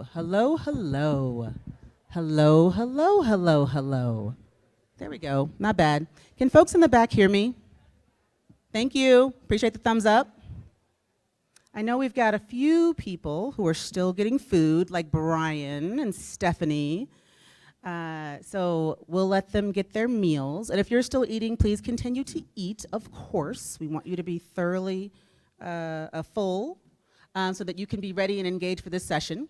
Hello, hello. Hello, hello, hello, hello. There we go. Not bad. Can folks in the back hear me? Thank you. Appreciate the thumbs up. I know we've got a few people who are still getting food, like Brian and Stephanie. So we'll let them get their meals. And if you're still eating, please continue to eat, of course. We want you to be thoroughly full so that you can be ready and engaged for this session.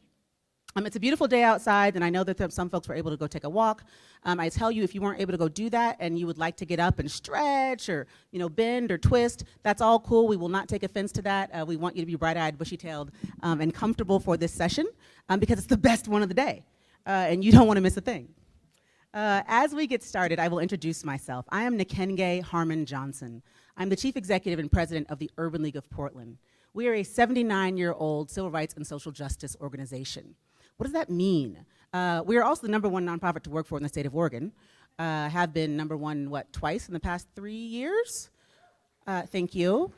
It's a beautiful day outside, and I know that some folks were able to go take a walk. I tell you, if you weren't able to go do that and you would like to get up and stretch or bend or twist, that's all cool. We will not take offense to that. We want you to be bright-eyed, bushy-tailed, and comfortable for this session because it's the best one of the day, and you don't want to miss a thing. As we get started, I will introduce myself. I am Nkenge Harmon Johnson. I'm the Chief Executive and President of the Urban League of Portland. We are a 79-year-old civil rights and social justice organization. What does that mean? We are also the #1 nonprofit to work for in the state of Oregon. Have been #1, twice in the past 3 years? Thank you.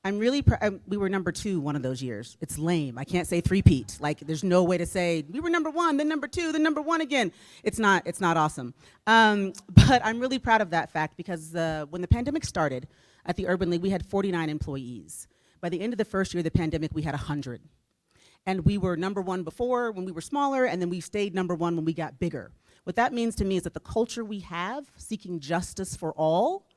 I'm really we were #2 one of those years. It's lame. I can't say three-peat. Like, there's no way to say, we were #1, then #2, then #1 again. It's not awesome. But I'm really proud of that fact because when the pandemic started at the Urban League, we had 49 employees. By the end of the first year of the pandemic, we had 100. And we were #1 before when we were smaller, and then we stayed #1 when we got bigger. What that means to me is that the culture we have, seeking justice for all,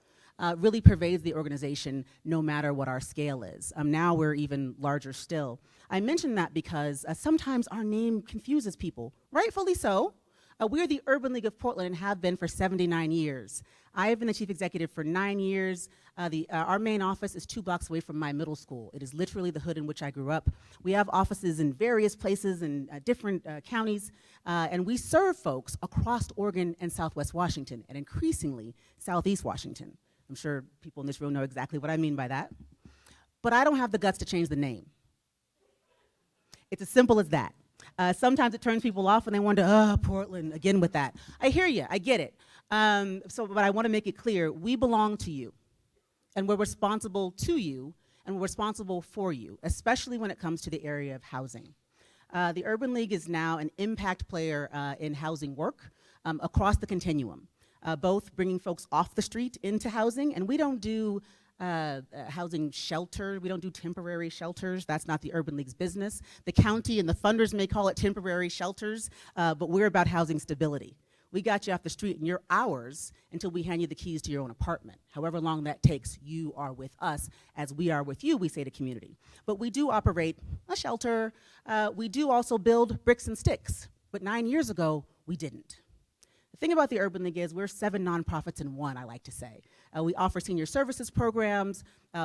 really pervades the organization no matter what our scale is. Now we're even larger still. I mention that because sometimes our name confuses people, rightfully so. We're the Urban League of Portland and have been for 79 years. I have been the chief executive for 9 years. Our main office is 2 blocks away from my middle school. It is literally the hood in which I grew up. We have offices in various places in different counties, and we serve folks across Oregon and Southwest Washington, and increasingly Southeast Washington. I'm sure people in this room know exactly what I mean by that. But I don't have the guts to change the name. It's as simple as that. Sometimes it turns people off and they wonder, Portland, again with that. I hear you, I get it. But I want to make it clear, we belong to you, and we're responsible to you, and we're responsible for you, especially when it comes to the area of housing. The Urban League is now an impact player in housing work across the continuum, both bringing folks off the street into housing, and we don't do housing shelter. We don't do temporary shelters. That's not the Urban League's business. The county and the funders may call it temporary shelters, but we're about housing stability. We got you off the street and you're ours until we hand you the keys to your own apartment. However long that takes, you are with us as we are with you, we say to community. But we do operate a shelter. We do also build bricks and sticks, but 9 years ago, we didn't. The thing about the Urban League is we're 7 nonprofits in one, I like to say. We offer senior services programs,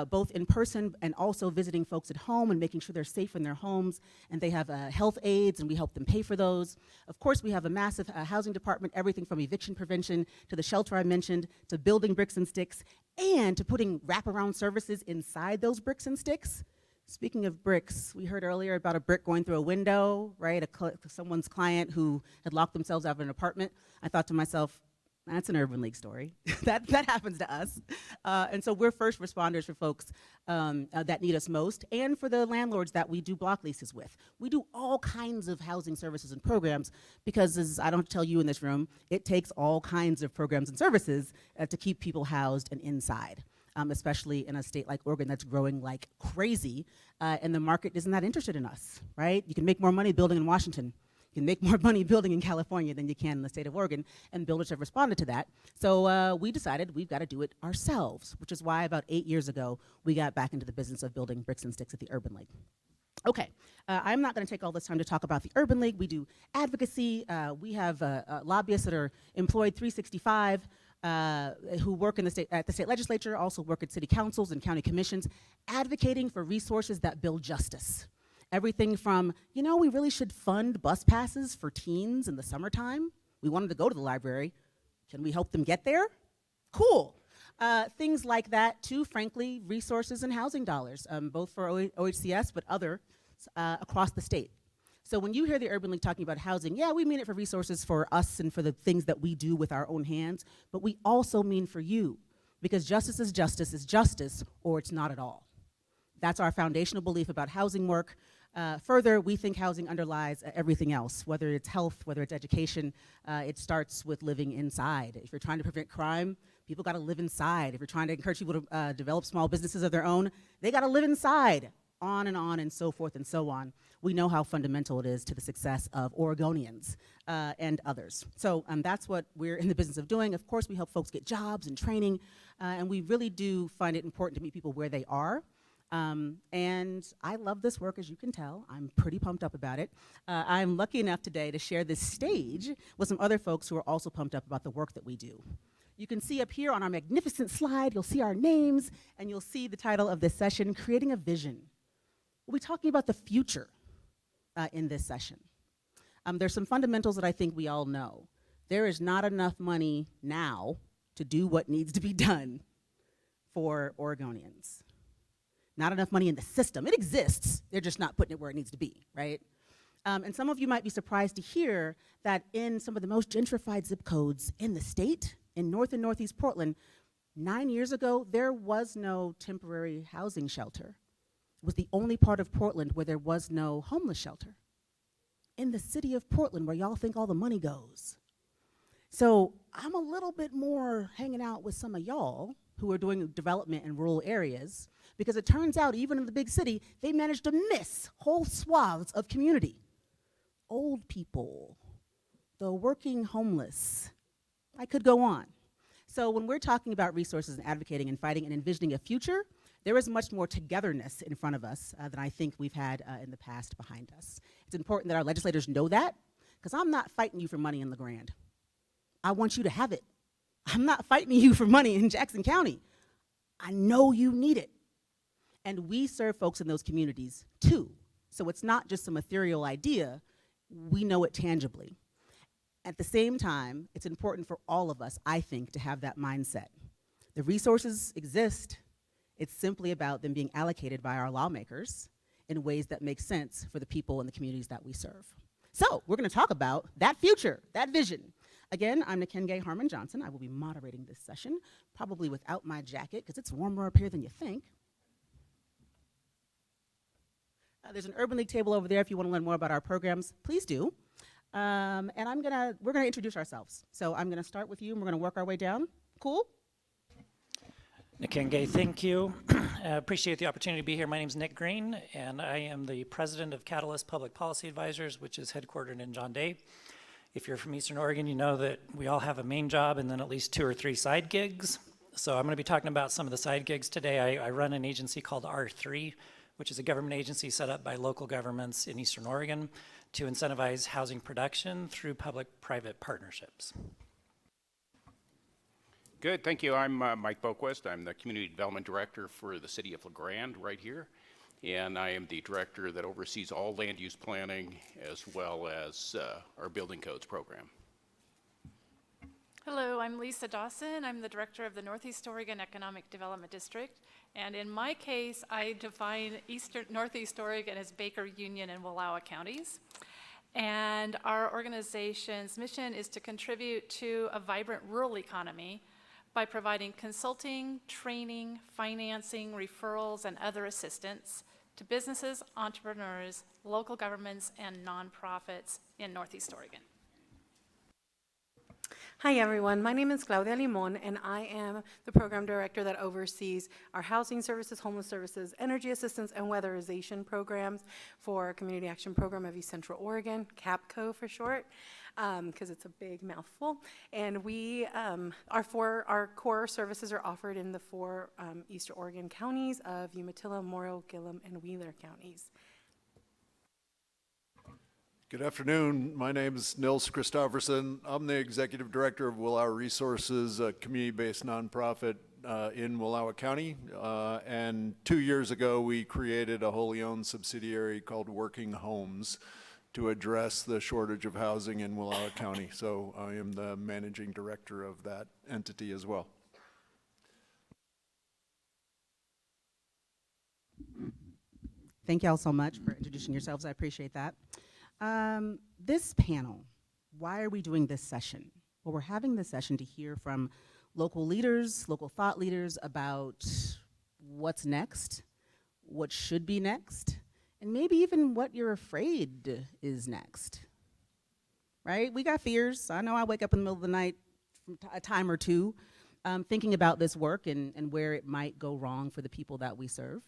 both in person and also visiting folks at home and making sure they're safe in their homes, and they have health aides, and we help them pay for those. Of course, we have a massive housing department, everything from eviction prevention to the shelter I mentioned, to building bricks and sticks, and to putting wraparound services inside those bricks and sticks. Speaking of bricks, we heard earlier about a brick going through a window, right? Someone's client who had locked themselves out of an apartment. I thought to myself, that's an Urban League story. that happens to us. And so we're first responders for folks that need us most, and for the landlords that we do block leases with. We do all kinds of housing services and programs because, as I don't tell you in this room, it takes all kinds of programs and services to keep people housed and inside. Especially in a state like Oregon that's growing like crazy, and the market isn't that interested in us, right? You can make more money building in Washington. You can make more money building in California than you can in the state of Oregon, and builders have responded to that. So we decided we've got to do it ourselves, which is why about 8 years ago, we got back into the business of building bricks and sticks at the Urban League. Okay, I'm not going to take all this time to talk about the Urban League. We do advocacy. We have lobbyists that are employed 365, who work in at the state legislature, also work at city councils and county commissions, advocating for resources that build justice. Everything from, we really should fund bus passes for teens in the summertime. We want them to go to the library. Can we help them get there? Cool. Things like that, to, frankly, resources and housing dollars, both for OHCS, but other across the state. So when you hear the Urban League talking about housing, yeah, we mean it for resources for us and for the things that we do with our own hands, but we also mean for you, because justice is justice, or it's not at all. That's our foundational belief about housing work. Further, we think housing underlies everything else, whether it's health, whether it's education. It starts with living inside. If you're trying to prevent crime, people gotta live inside. If you're trying to encourage people to develop small businesses of their own, they gotta live inside. On and so forth and so on. We know how fundamental it is to the success of Oregonians and others. So that's what we're in the business of doing. Of course, we help folks get jobs and training, and we really do find it important to meet people where they are. And I love this work, as you can tell. I'm pretty pumped up about it. I'm lucky enough today to share this stage with some other folks who are also pumped up about the work that we do. You can see up here on our magnificent slide, you'll see our names, and you'll see the title of this session, Creating a Vision. We'll be talking about the future in this session. There's some fundamentals that I think we all know. There is not enough money now to do what needs to be done for Oregonians. Not enough money in the system. It exists, they're just not putting it where it needs to be, right? And some of you might be surprised to hear that in some of the most gentrified zip codes in the state, in North and Northeast Portland, 9 years ago, there was no temporary housing shelter. It was the only part of Portland where there was no homeless shelter. In the city of Portland, where y'all think all the money goes. So I'm a little bit more hanging out with some of y'all who are doing development in rural areas, because it turns out even in the big city, they managed to miss whole swaths of community. Old people, the working homeless. I could go on. So when we're talking about resources and advocating and fighting and envisioning a future, there is much more togetherness in front of us than I think we've had in the past behind us. It's important that our legislators know that, because I'm not fighting you for money in LaGrande. I want you to have it. I'm not fighting you for money in Jackson County. I know you need it. And we serve folks in those communities too. So it's not just some ethereal idea, we know it tangibly. At the same time, it's important for all of us, I think, to have that mindset. The resources exist. It's simply about them being allocated by our lawmakers in ways that make sense for the people and the communities that we serve. So we're gonna talk about that future, that vision. Again, I'm Nkenge Harmon Johnson. I will be moderating this session, probably without my jacket, because it's warmer up here than you think. There's an Urban League table over there if you want to learn more about our programs, please do. And we're gonna introduce ourselves. So I'm gonna start with you and we're gonna work our way down. Cool? Nkenge, thank you. Appreciate the opportunity to be here. My name is Nick Green, and I am the president of Catalyst Public Policy Advisors, which is headquartered in John Day. If you're from Eastern Oregon, you know that we all have a main job and then at least 2 or 3 side gigs. So I'm going to be talking about some of the side gigs today. I run an agency called R3, which is a government agency set up by local governments in Eastern Oregon to incentivize housing production through public-private partnerships. Good, thank you. I'm Mike Boquist. I'm the Community Development Director for the City of LaGrande right here. And I am the director that oversees all land use planning as well as our building codes program. Hello, I'm Lisa Dawson. I'm the director of the Northeast Oregon Economic Development District. And in my case, I define Northeast Oregon as Baker, Union, and Wallowa counties. And our organization's mission is to contribute to a vibrant rural economy by providing consulting, training, financing, referrals, and other assistance to businesses, entrepreneurs, local governments, and nonprofits in Northeast Oregon. Hi everyone, my name is Claudia Limon and I am the program director that oversees our housing services, homeless services, energy assistance, and weatherization programs for our Community Action Program of East Central Oregon, CAPECO for short, because it's a big mouthful. And we, our core services are offered in the 4 Eastern Oregon counties of Umatilla, Morrow, Gillum, and Wheeler counties. Good afternoon. My name is Nils Christoffersen. I'm the executive director of Wallowa Resources, a community-based nonprofit in Wallowa County. And 2 years ago, we created a wholly owned subsidiary called Working Homes to address the shortage of housing in Wallowa County. So I am the managing director of that entity as well. Thank y'all so much for introducing yourselves. I appreciate that. This panel, why are we doing this session? Well, we're having this session to hear from local leaders, local thought leaders about what's next, what should be next, and maybe even what you're afraid is next, right? We got fears. I know I wake up in the middle of the night from a time or two thinking about this work and where it might go wrong for the people that we serve.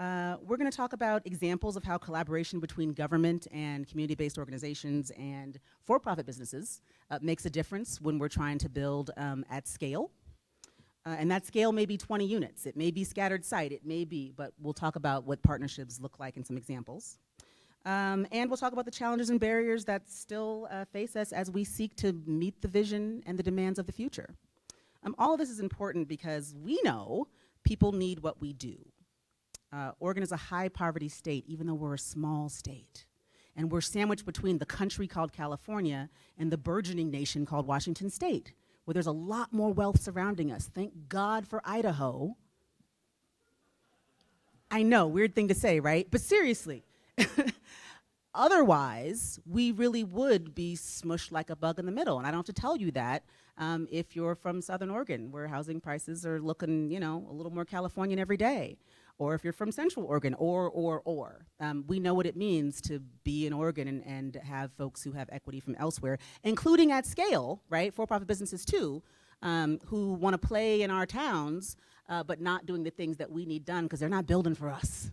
We're going to talk about examples of how collaboration between government and community-based organizations and for-profit businesses makes a difference when we're trying to build at scale. And that scale may be 20 units. It may be scattered site. It may be, but we'll talk about what partnerships look like in some examples. And we'll talk about the challenges and barriers that still face us as we seek to meet the vision and the demands of the future. All of this is important because we know people need what we do. Oregon is a high poverty state, even though we're a small state. And we're sandwiched between the country called California and the burgeoning nation called Washington State, where there's a lot more wealth surrounding us. Thank God for Idaho. I know, weird thing to say, right? But seriously, otherwise, we really would be smushed like a bug in the middle. And I don't have to tell you that if you're from Southern Oregon, where housing prices are looking, a little more Californian every day. Or if you're from Central Oregon, or. We know what it means to be in Oregon and have folks who have equity from elsewhere, including at scale, right, for-profit businesses too, who want to play in our towns, but not doing the things that we need done because they're not building for us.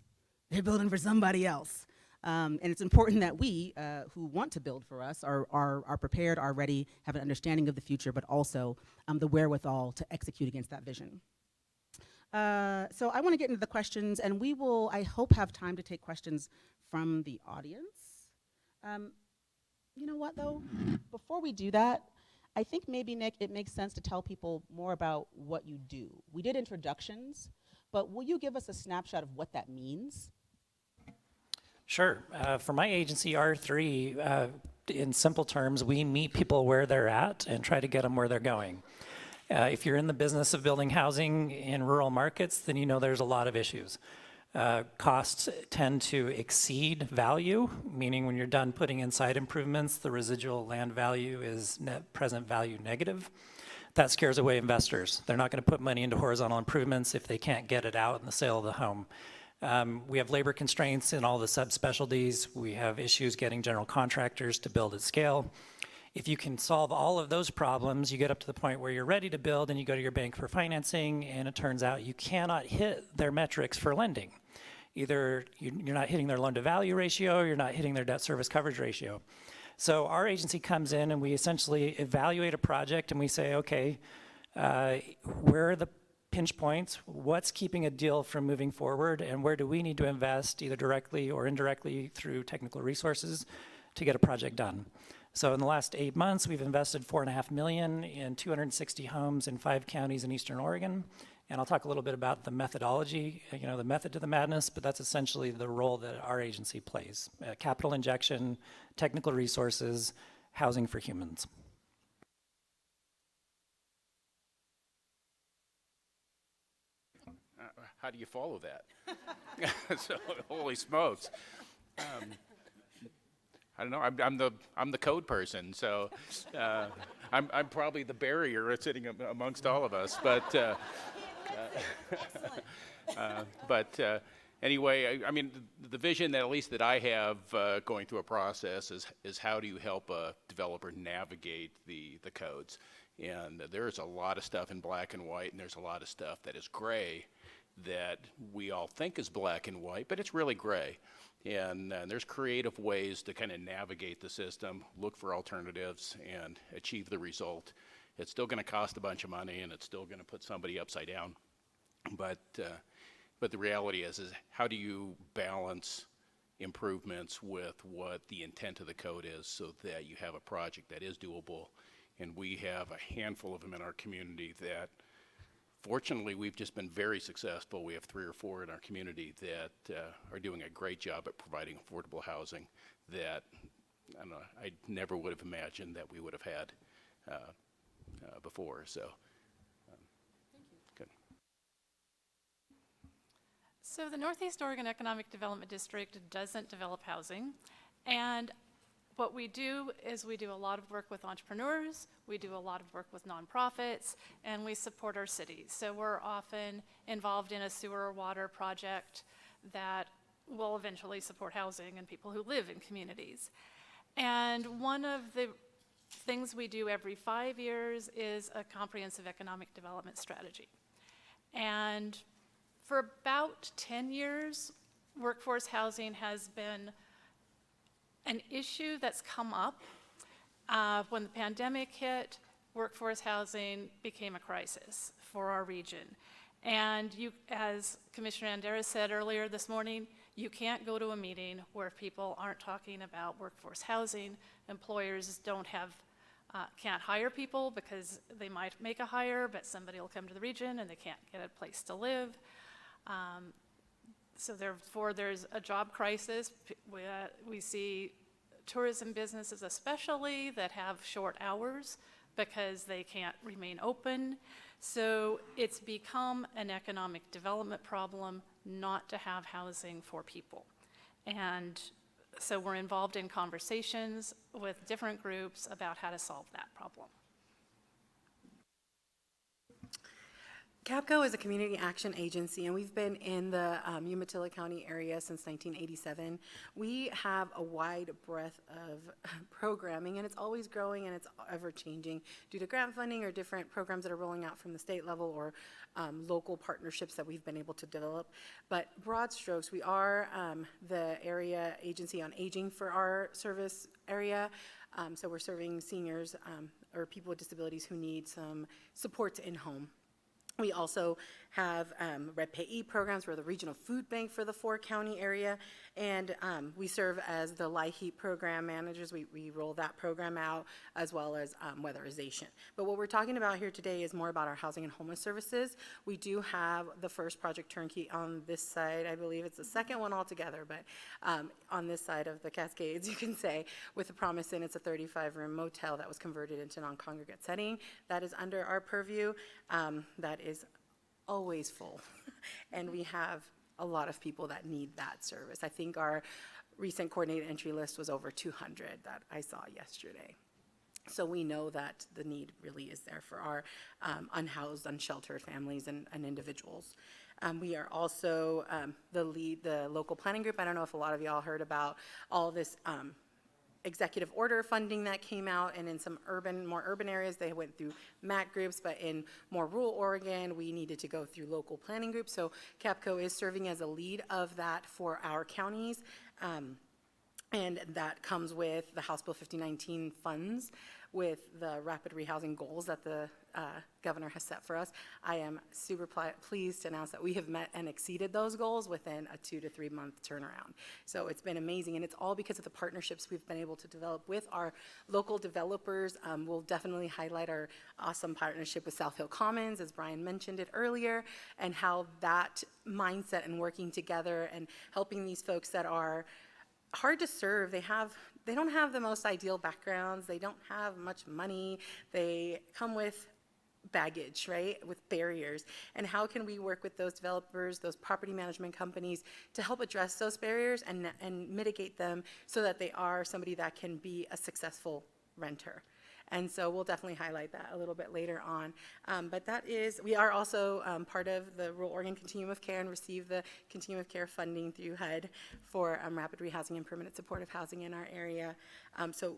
They're building for somebody else. And it's important that we, who want to build for us, are prepared, are ready, have an understanding of the future, but also the wherewithal to execute against that vision. So I want to get into the questions, and we will, I hope, have time to take questions from the audience. You know what, though? Before we do that, I think maybe, Nick, it makes sense to tell people more about what you do. We did introductions, but will you give us a snapshot of what that means? Sure. For my agency, R3, in simple terms, we meet people where they're at and try to get them where they're going. If you're in the business of building housing in rural markets, then you know there's a lot of issues. Costs tend to exceed value, meaning when you're done putting in site improvements, the residual land value is net present value negative. That scares away investors. They're not going to put money into horizontal improvements if they can't get it out in the sale of the home. We have labor constraints in all the subspecialties. We have issues getting general contractors to build at scale. If you can solve all of those problems, you get up to the point where you're ready to build and you go to your bank for financing, and it turns out you cannot hit their metrics for lending. Either you're not hitting their loan-to-value ratio, or you're not hitting their debt service coverage ratio. So our agency comes in and we essentially evaluate a project and we say, okay, where are the pinch points? What's keeping a deal from moving forward? And where do we need to invest, either directly or indirectly through technical resources, to get a project done? So in the last 8 months, we've invested $4.5 million in 260 homes in 5 counties in Eastern Oregon. And I'll talk a little bit about the methodology, the method to the madness, but that's essentially the role that our agency plays. Capital injection, technical resources, housing for humans. How do you follow that? So, holy smokes. I don't know. I'm the code person, so I'm probably the barrier sitting amongst all of us. But anyway, I mean, the vision that at least that I have going through a process is how do you help a developer navigate the codes? And there's a lot of stuff in black and white, and there's a lot of stuff that is gray that we all think is black and white, but it's really gray. And there's creative ways to kind of navigate the system, look for alternatives, and achieve the result. It's still going to cost a bunch of money, and it's still going to put somebody upside down. But the reality is how do you balance improvements with what the intent of the code is so that you have a project that is doable? And we have a handful of them in our community that, fortunately, we've just been very successful. We have 3 or 4 in our community that are doing a great job at providing affordable housing that, I don't know, I never would have imagined that we would have had before. So, good. So the Northeast Oregon Economic Development District doesn't develop housing, and what we do is we do a lot of work with entrepreneurs, we do a lot of work with nonprofits, and we support our cities. So we're often involved in a sewer or water project that will eventually support housing and people who live in communities. And one of the things we do every 5 years is a comprehensive economic development strategy. And for about 10 years, workforce housing has been an issue that's come up. When the pandemic hit, workforce housing became a crisis for our region. And you, as Commissioner Andera said earlier this morning, you can't go to a meeting where people aren't talking about workforce housing. Employers can't hire people because they might make a hire, but somebody will come to the region and they can't get a place to live. So therefore, there's a job crisis. We see tourism businesses especially that have short hours because they can't remain open. So it's become an economic development problem not to have housing for people. And so we're involved in conversations with different groups about how to solve that problem. CAPECO is a community action agency, and we've been in the Umatilla County area since 1987. We have a wide breadth of programming, and it's always growing and it's ever changing due to grant funding or different programs that are rolling out from the state level or local partnerships that we've been able to develop. But broad strokes, we are the area agency on aging for our service area. So we're serving seniors or people with disabilities who need some supports in home. We also have Red Payee programs. We're the regional food bank for the 4-county area, and we serve as the LIHEAP program managers. We roll that program out, as well as weatherization. But what we're talking about here today is more about our housing and homeless services. We do have the first Project Turnkey on this side. I believe it's the second one altogether, but on this side of the Cascades, you can say, with the Promise Inn, it's a 35-room motel that was converted into non-congregate setting. That is under our purview. That is always full, and we have a lot of people that need that service. I think our recent coordinated entry list was over 200 that I saw yesterday. So we know that the need really is there for our unhoused, unsheltered families and individuals. We are also the local planning group. I don't know if a lot of y'all heard about all this executive order funding that came out, and in some more urban areas they went through MAC groups, but in more rural Oregon we needed to go through local planning groups. So CAPECO is serving as a lead of that for our counties, and that comes with the House Bill 5019 funds, with the rapid rehousing goals that the governor has set for us. I am super pleased to announce that we have met and exceeded those goals within a 2 to 3 month turnaround. So it's been amazing, and it's all because of the partnerships we've been able to develop with our local developers. We'll definitely highlight our awesome partnership with South Hill Commons, as Brian mentioned it earlier, and how that mindset and working together and helping these folks that are hard to serve. They don't have the most ideal backgrounds. They don't have much money. They come with baggage, right, with barriers. And how can we work with those developers, those property management companies, to help address those barriers and mitigate them so that they are somebody that can be a successful renter? And so we'll definitely highlight that a little bit later on. But we are also part of the Rural Oregon Continuum of Care and receive the Continuum of Care funding through HUD for rapid rehousing and permanent supportive housing in our area. So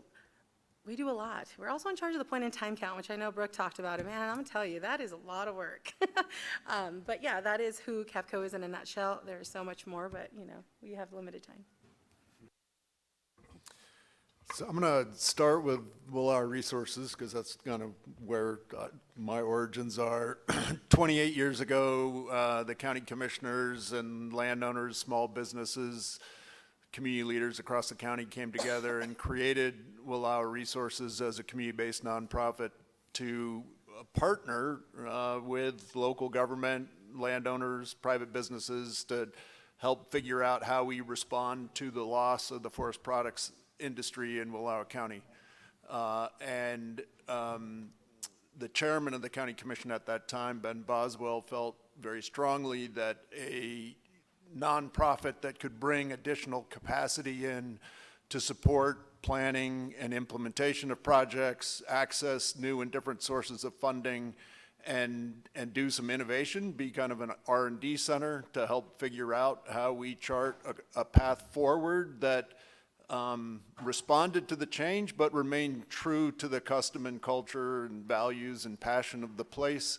we do a lot. We're also in charge of the point in time count, which I know Brooke talked about. And man, I'm gonna tell you, that is a lot of work. But yeah, that is who CAPECO is in a nutshell. There's so much more, but we have limited time. So I'm going to start with Our Resources, because that's kind of where my origins are. 28 years ago, the county commissioners and landowners, small businesses, community leaders across the county came together and created Our Resources as a community-based nonprofit to partner with local government, landowners, private businesses to help figure out how we respond to the loss of the forest products industry in Wallowa County. And the chairman of the county commission at that time, Ben Boswell, felt very strongly that a nonprofit that could bring additional capacity in to support planning and implementation of projects, access new and different sources of funding, and do some innovation, be kind of an R&D center to help figure out how we chart a path forward that responded to the change but remained true to the custom and culture and values and passion of the place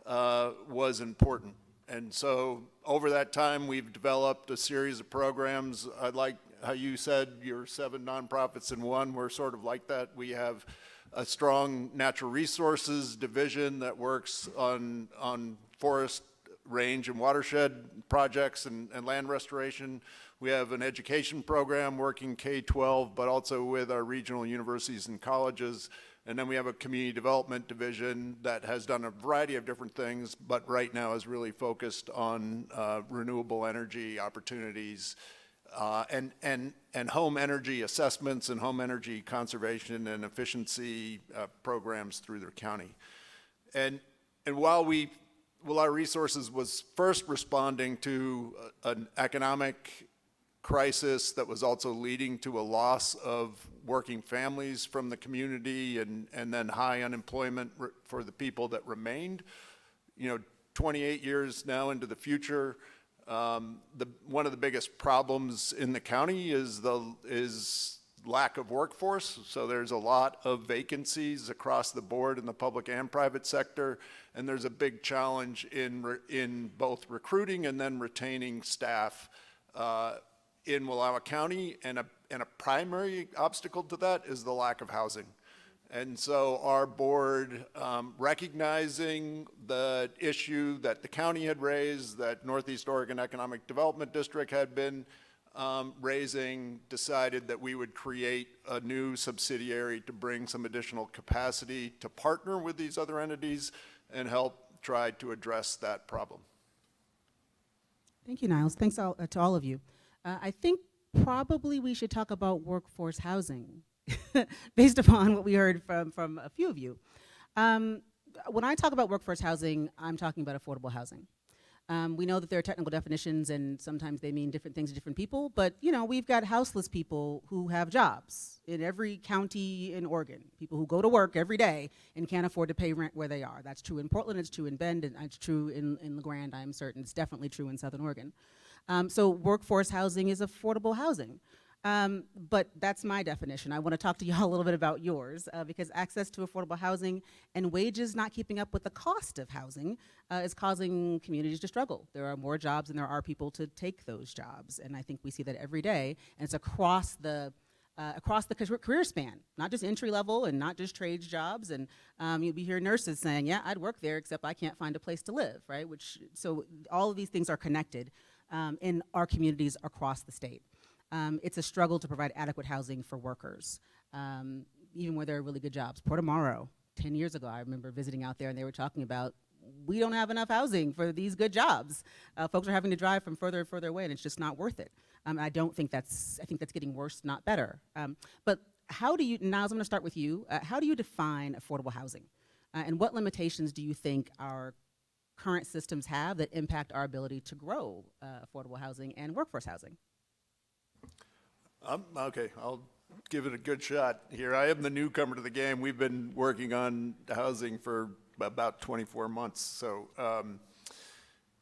was important. And so over that time, we've developed a series of programs. I like how you said you're 7 nonprofits in one. We're sort of like that. We have a strong natural resources division that works on forest range and watershed projects and land restoration. We have an education program working K-12, but also with our regional universities and colleges. And then we have a community development division that has done a variety of different things, but right now is really focused on renewable energy opportunities and home energy assessments and home energy conservation and efficiency programs through their county. And while our resources was first responding to an economic crisis that was also leading to a loss of working families from the community and then high unemployment for the people that remained. 28 years now into the future, one of the biggest problems in the county is lack of workforce. So there's a lot of vacancies across the board in the public and private sector, and there's a big challenge in both recruiting and then retaining staff in Wallowa County, and a primary obstacle to that is the lack of housing. And so our board, recognizing the issue that the county had raised, that Northeast Oregon Economic Development District had been raising, decided that we would create a new subsidiary to bring some additional capacity to partner with these other entities and help try to address that problem. Thank you, Nils. Thanks to all of you. I think probably we should talk about workforce housing based upon what we heard from a few of you. When I talk about workforce housing, I'm talking about affordable housing. We know that there are technical definitions and sometimes they mean different things to different people, but we've got houseless people who have jobs in every county in Oregon, people who go to work every day and can't afford to pay rent where they are. That's true in Portland, it's true in Bend, and it's true in LaGrande, I'm certain. It's definitely true in Southern Oregon. So workforce housing is affordable housing. But that's my definition. I want to talk to y'all a little bit about yours, because access to affordable housing and wages not keeping up with the cost of housing is causing communities to struggle. There are more jobs than there are people to take those jobs, and I think we see that every day, and it's across the career span, not just entry level and not just trades jobs. And you'll be hearing nurses saying, yeah, I'd work there except I can't find a place to live, right? So all of these things are connected in our communities across the state. It's a struggle to provide adequate housing for workers, even where there are really good jobs. Portomaro, 10 years ago, I remember visiting out there and they were talking about, we don't have enough housing for these good jobs. Folks are having to drive from further and further away and it's just not worth it. I think that's getting worse, not better. But how do you, Nils, I'm gonna start with you. How do you define affordable housing? And what limitations do you think our current systems have that impact our ability to grow affordable housing and workforce housing? Okay, I'll give it a good shot here. I am the newcomer to the game. We've been working on housing for about 24 months. So,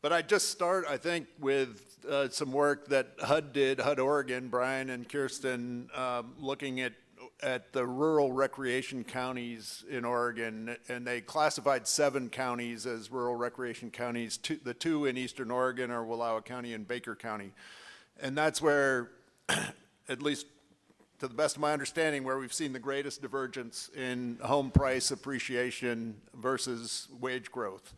but I just start, I think, with some work that HUD did, HUD Oregon, Brian and Kirsten, looking at the rural recreation counties in Oregon, and they classified 7 counties as rural recreation counties. The 2 in Eastern Oregon are Wallowa County and Baker County. And that's where, at least to the best of my understanding, where we've seen the greatest divergence in home price appreciation versus wage growth.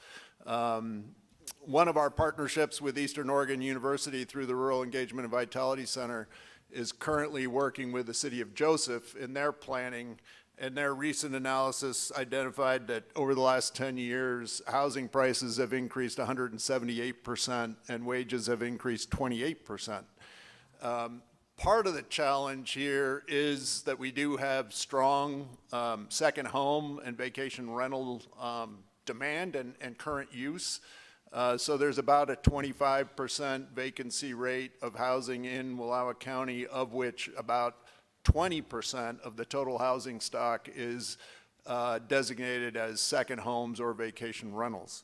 One of our partnerships with Eastern Oregon University through the Rural Engagement and Vitality Center is currently working with the city of Joseph in their planning, and their recent analysis identified that over the last 10 years, housing prices have increased 178% and wages have increased 28%. Part of the challenge here is that we do have strong second home and vacation rental demand and current use. So there's about a 25% vacancy rate of housing in Wallowa County, of which about 20% of the total housing stock is designated as second homes or vacation rentals.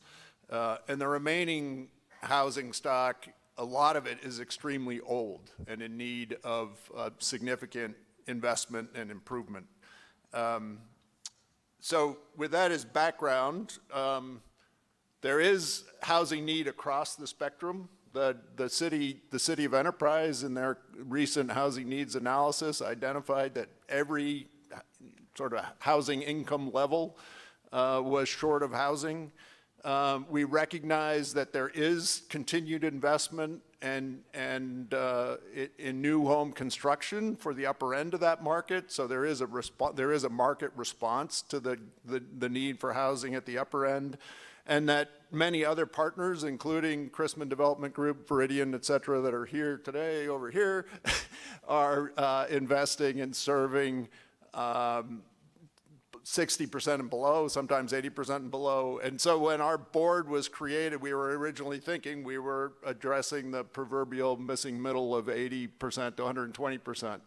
And the remaining housing stock, a lot of it is extremely old and in need of significant investment and improvement. So with that as background, there is housing need across the spectrum. The city of Enterprise, in their recent housing needs analysis, identified that every sort of housing income level was short of housing. We recognize that there is continued investment in new home construction for the upper end of that market. So there is a market response to the need for housing at the upper end, and that many other partners, including Chrisman Development Group, Viridian, et cetera, that are here today over here, are investing and serving 60% and below, sometimes 80% and below. And so when our board was created, we were originally thinking we were addressing the proverbial missing middle of 80% to 120%.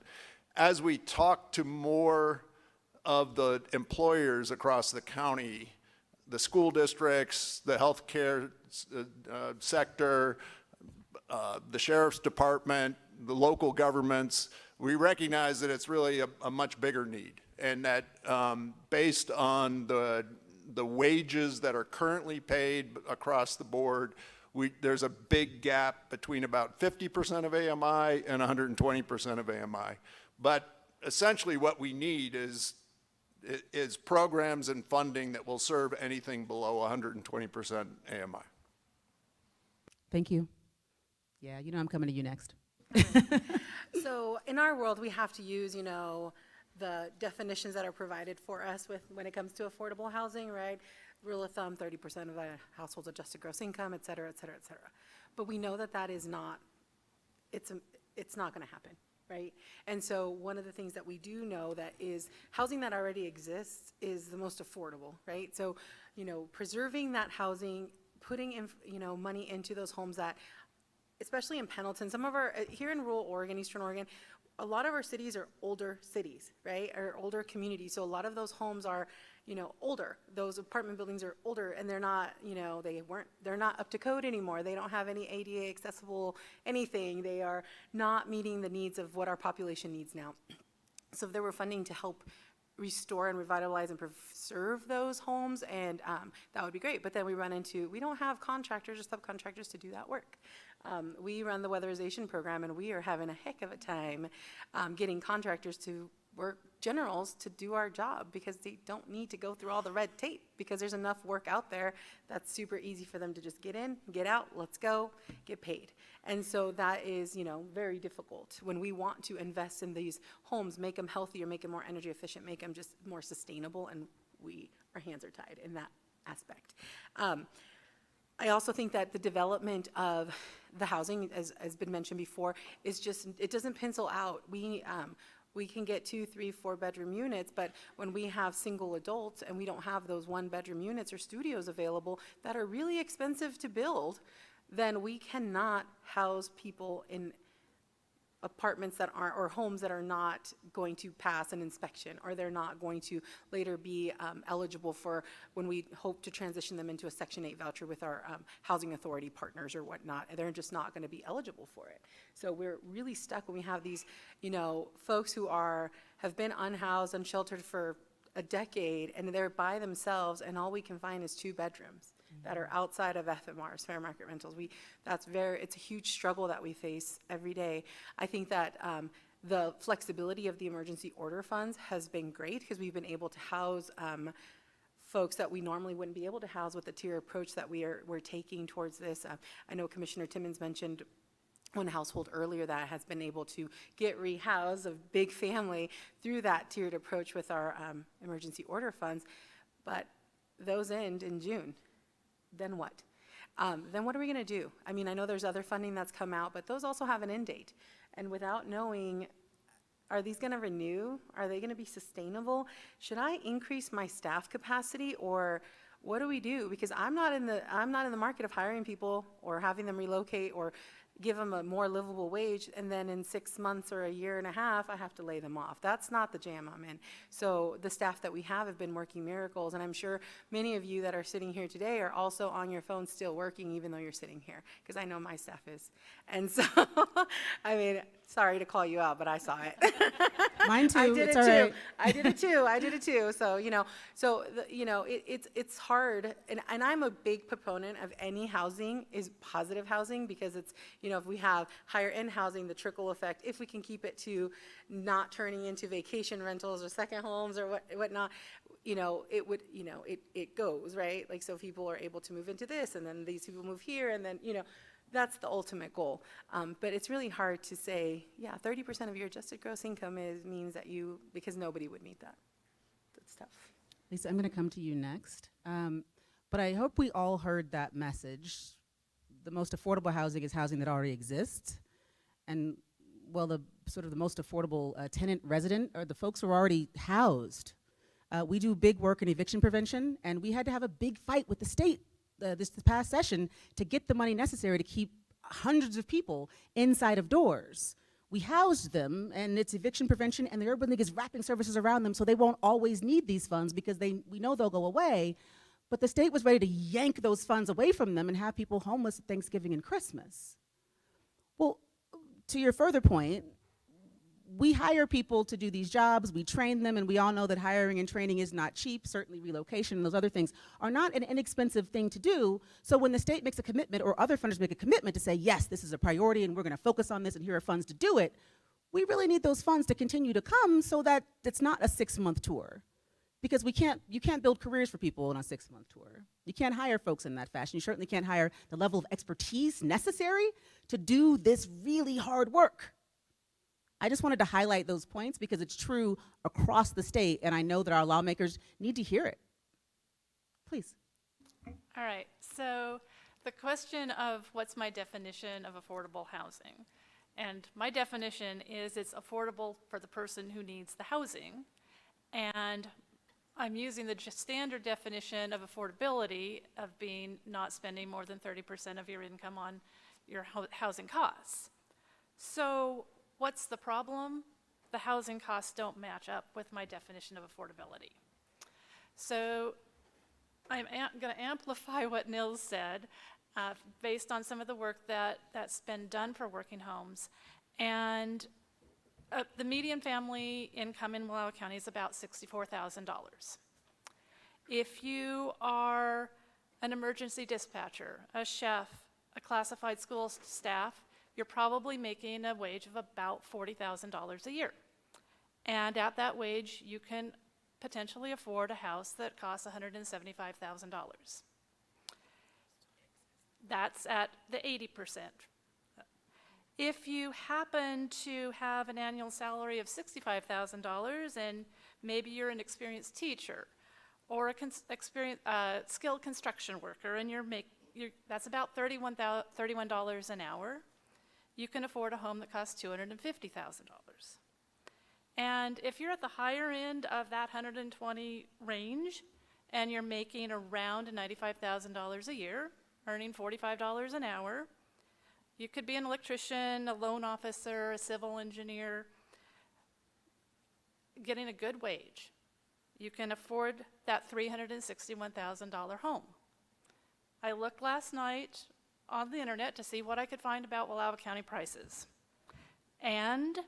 As we talked to more of the employers across the county, the school districts, the healthcare sector, the sheriff's department, the local governments, we recognize that it's really a much bigger need. And that based on the wages that are currently paid across the board, there's a big gap between about 50% of AMI and 120% of AMI. But essentially what we need is programs and funding that will serve anything below 120% AMI. Thank you. Yeah, you know I'm coming to you next. So in our world, we have to use, the definitions that are provided for us when it comes to affordable housing, right? Rule of thumb, 30% of a household's adjusted gross income, et cetera, et cetera, et cetera. But we know that is not, it's not gonna happen, right? And so one of the things that we do know that is housing that already exists is the most affordable, right? So, preserving that housing, putting in, money into those homes that, especially in Pendleton, some of our, here in rural Oregon, Eastern Oregon, a lot of our cities are older cities, right? Or older communities. So a lot of those homes are, older. Those apartment buildings are older, and they're not, they're not up to code anymore. They don't have any ADA accessible anything. They are not meeting the needs of what our population needs now. So if there were funding to help restore and revitalize and preserve those homes, and that would be great. But then we don't have contractors or subcontractors to do that work. We run the weatherization program, and we are having a heck of a time getting contractors to work, generals, to do our job, because they don't need to go through all the red tape, because there's enough work out there that's super easy for them to just get in, get out, let's go, get paid. And so that is, very difficult when we want to invest in these homes, make them healthier, make them more energy efficient, make them just more sustainable, and our hands are tied in that aspect. I also think that the development of the housing, as has been mentioned before, is just, it doesn't pencil out. We can get 2, 3, 4 bedroom units, but when we have single adults and we don't have those 1 bedroom units or studios available that are really expensive to build, then we cannot house people in apartments that aren't, or homes that are not going to pass an inspection, or they're not going to later be eligible for when we hope to transition them into a Section 8 voucher with our housing authority partners or whatnot. They're just not going to be eligible for it. So we're really stuck when we have these, folks who have been unhoused, unsheltered for a decade, and they're by themselves, and all we can find is 2 bedrooms that are outside of FMRs, fair market rentals. It's a huge struggle that we face every day. I think that the flexibility of the emergency order funds has been great, because we've been able to house folks that we normally wouldn't be able to house with the tier approach that we're taking towards this. I know Commissioner Timmons mentioned one household earlier that has been able to get rehoused, a big family, through that tiered approach with our emergency order funds. But those end in June. Then what? Then what are we going to do? I mean, I know there's other funding that's come out, but those also have an end date. And without knowing, are these going to renew? Are they going to be sustainable? Should I increase my staff capacity, or what do we do? Because I'm not in the market of hiring people or having them relocate or give them a more livable wage, and then in 6 months or a year and a half, I have to lay them off. That's not the jam I'm in. So the staff that we have been working miracles, and I'm sure many of you that are sitting here today are also on your phone still working, even though you're sitting here, because I know my staff is. And so, I mean, sorry to call you out, but I saw it. Mine too. I did It's it all too. right. I did it too. I did it too. So, it's hard. And I'm a big proponent of any housing is positive housing, because it's, if we have higher end housing, the trickle effect, if we can keep it to not turning into vacation rentals or second homes or whatnot, it would, it goes, right? Like, so people are able to move into this, and then these people move here, and then, that's the ultimate goal. But it's really hard to say, 30% of your adjusted gross income means that because nobody would meet that. That's tough. Lisa, I'm going to come to you next. But I hope we all heard that message. The most affordable housing is housing that already exists. And, well, the most affordable tenant resident are the folks who are already housed. We do big work in eviction prevention, and we had to have a big fight with the state this past session to get the money necessary to keep hundreds of people inside of doors. We housed them, and it's eviction prevention, and the Urban League is wrapping services around them so they won't always need these funds, because we know they'll go away. But the state was ready to yank those funds away from them and have people homeless at Thanksgiving and Christmas. Well, to your further point, we hire people to do these jobs, we train them, and we all know that hiring and training is not cheap. Certainly relocation and those other things are not an inexpensive thing to do. So when the state makes a commitment, or other funders make a commitment to say, yes, this is a priority and we're gonna focus on this and here are funds to do it, we really need those funds to continue to come so that it's not a 6-month tour. Because you can't build careers for people on a 6-month tour. You can't hire folks in that fashion. You certainly can't hire the level of expertise necessary to do this really hard work. I just wanted to highlight those points because it's true across the state, and I know that our lawmakers need to hear it. Please. All right, so the question of what's my definition of affordable housing? And my definition is it's affordable for the person who needs the housing. And I'm using the standard definition of affordability of being not spending more than 30% of your income on your housing costs. So what's the problem? The housing costs don't match up with my definition of affordability. So I'm going to amplify what Nils said based on some of the work that's been done for working homes. And the median family income in Wallowa County is about $64,000. If you are an emergency dispatcher, a chef, a classified school staff, you're probably making a wage of about $40,000 a year. And at that wage, you can potentially afford a house that costs $175,000. That's at the 80%. If you happen to have an annual salary of $65,000 and maybe you're an experienced teacher or a skilled construction worker and that's about $31 an hour, you can afford a home that costs $250,000. And if you're at the higher end of that 120 range and you're making around $95,000 a year, earning $45 an hour, you could be an electrician, a loan officer, a civil engineer, getting a good wage. You can afford that $361,000 home. I looked last night on the internet to see what I could find about Wallowa County prices. And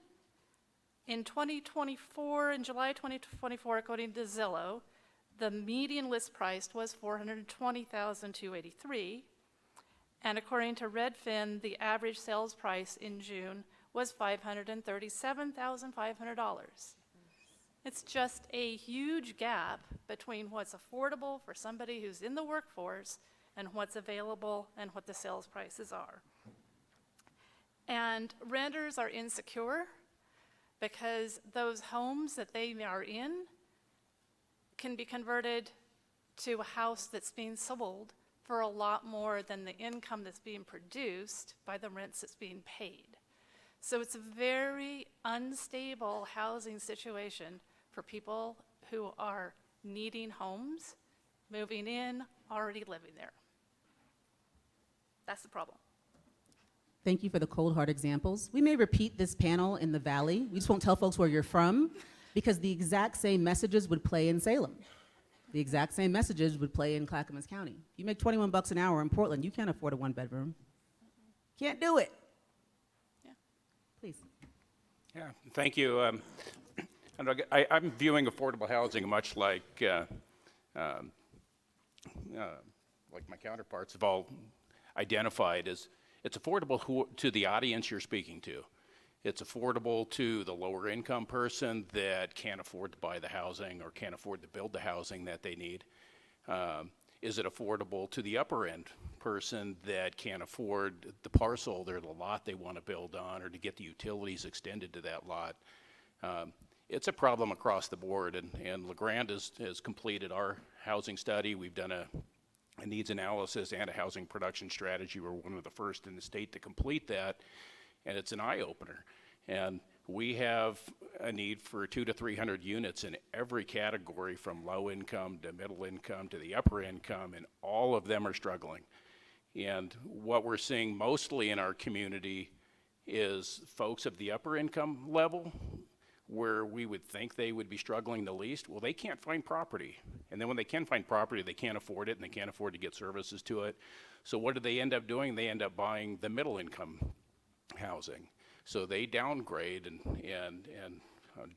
in 2024, in July 2024, according to Zillow, the median list price was $420,283. And according to Redfin, the average sales price in June was $537,500. It's just a huge gap between what's affordable for somebody who's in the workforce and what's available and what the sales prices are. And renters are insecure because those homes that they are in can be converted to a house that's being sold for a lot more than the income that's being produced by the rents that's being paid. So it's a very unstable housing situation for people who are needing homes, moving in, already living there. That's the problem. Thank you for the cold hard examples. We may repeat this panel in the Valley. We just won't tell folks where you're from because the exact same messages would play in Salem. The exact same messages would play in Clackamas County. You make 21 bucks an hour in Portland, you can't afford a 1-bedroom. Can't do it. Yeah. Please. Yeah, thank you. I'm viewing affordable housing much like my counterparts have all identified as it's affordable to the audience you're speaking to. It's affordable to the lower income person that can't afford to buy the housing or can't afford to build the housing that they need. Is it affordable to the upper end person that can't afford the parcel or the lot they want to build on or to get the utilities extended to that lot? It's a problem across the board, and LaGrande has completed our housing study. We've done a needs analysis and a housing production strategy. We're one of the first in the state to complete that, and it's an eye-opener. And we have a need for 200 to 300 units in every category, from low income to middle income to the upper income, and all of them are struggling. And what we're seeing mostly in our community is folks of the upper income level, where we would think they would be struggling the least. Well, they can't find property. And then when they can find property, they can't afford it, and they can't afford to get services to it. So what do they end up doing? They end up buying the middle income housing. So they downgrade and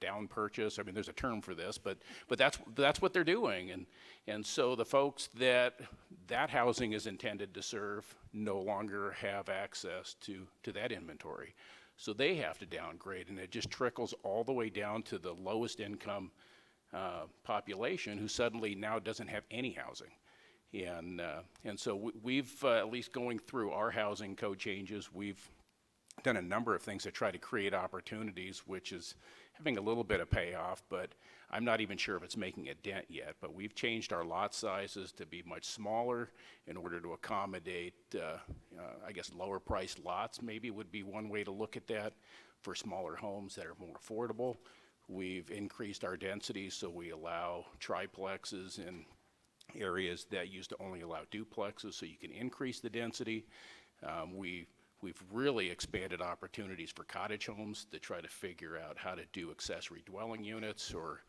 down purchase. I mean, there's a term for this, but that's what they're doing. And so the folks that housing is intended to serve no longer have access to that inventory. So they have to downgrade, and it just trickles all the way down to the lowest income population who suddenly now doesn't have any housing. And so we've, at least going through our housing code changes, we've done a number of things to try to create opportunities, which is having a little bit of payoff, but I'm not even sure if it's making a dent yet. But we've changed our lot sizes to be much smaller in order to accommodate, I guess, lower priced lots maybe would be one way to look at that, for smaller homes that are more affordable. We've increased our density, so we allow triplexes in areas that used to only allow duplexes, so you can increase the density. We've really expanded opportunities for cottage homes to try to figure out how to do accessory dwelling units or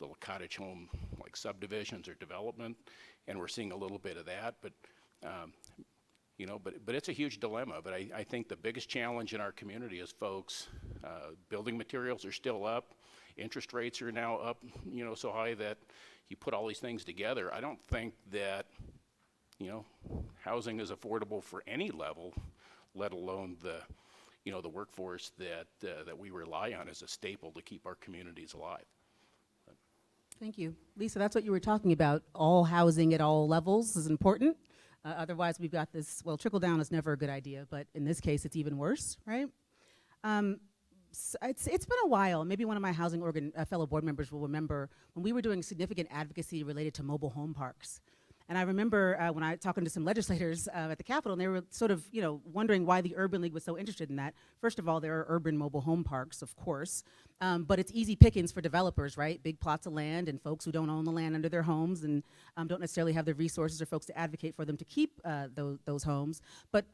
little cottage home like subdivisions or development, and we're seeing a little bit of that. But but it's a huge dilemma. But I think the biggest challenge in our community is folks. Building materials are still up. Interest rates are now up, so high that you put all these things together. I don't think that housing is affordable for any level, let alone the workforce that we rely on as a staple to keep our communities alive. Thank you. Lisa, that's what you were talking about. All housing at all levels is important. Otherwise, we've got this, well, trickle down is never a good idea, but in this case, it's even worse, right? It's been a while. Maybe one of my housing fellow board members will remember when we were doing significant advocacy related to mobile home parks. And I remember when I was talking to some legislators at the Capitol, and they were sort of, wondering why the Urban League was so interested in that. First of all, there are urban mobile home parks, of course, but it's easy pickings for developers, right? Big plots of land and folks who don't own the land under their homes and don't necessarily have the resources or folks to advocate for them to keep those homes. But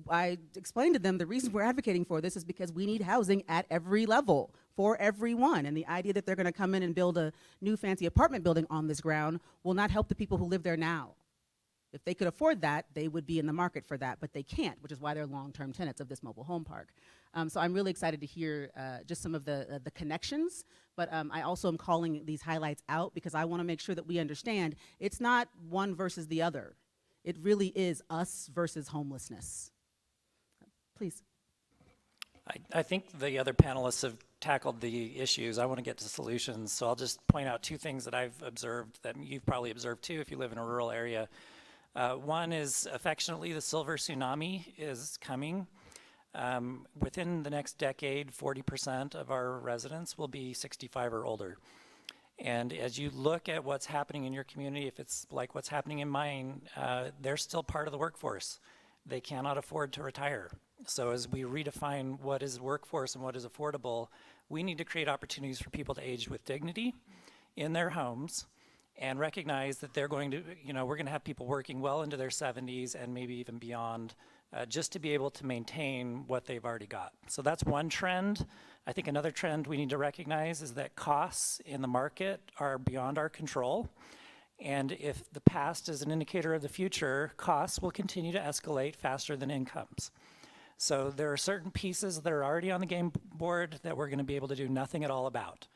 I explained to them the reason we're advocating for this is because we need housing at every level for everyone. And the idea that they're going to come in and build a new fancy apartment building on this ground will not help the people who live there now. If they could afford that, they would be in the market for that, but they can't, which is why they're long-term tenants of this mobile home park. So I'm really excited to hear just some of the connections, but I also am calling these highlights out because I want to make sure that we understand it's not one versus the other. It really is us versus homelessness. Please. I think the other panelists have tackled the issues. I want to get to solutions, so I'll just point out two things that I've observed that you've probably observed too if you live in a rural area. One is affectionately the silver tsunami is coming. Within the next decade, 40% of our residents will be 65 or older. And as you look at what's happening in your community, if it's like what's happening in mine, they're still part of the workforce. They cannot afford to retire. So as we redefine what is workforce and what is affordable, we need to create opportunities for people to age with dignity in their homes and recognize that they're going to, we're going to have people working well into their 70s and maybe even beyond just to be able to maintain what they've already got. So that's one trend. I think another trend we need to recognize is that costs in the market are beyond our control. And if the past is an indicator of the future, costs will continue to escalate faster than incomes. So there are certain pieces that are already on the game board that we're going to be able to do nothing at all about.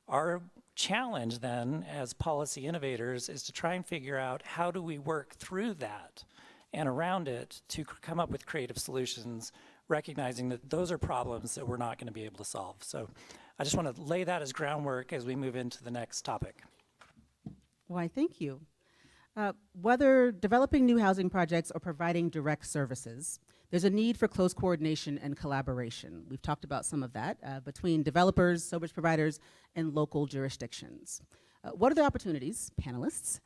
Our challenge then as policy innovators is to try and figure out how do we work through that and around it to come up with creative solutions, recognizing that those are problems that we're not going to be able to solve. So I just want to lay that as groundwork as we move into the next topic. Why, thank you. Whether developing new housing projects or providing direct services, there's a need for close coordination and collaboration. We've talked about some of that between developers, service providers, and local jurisdictions. What are the opportunities, panelists,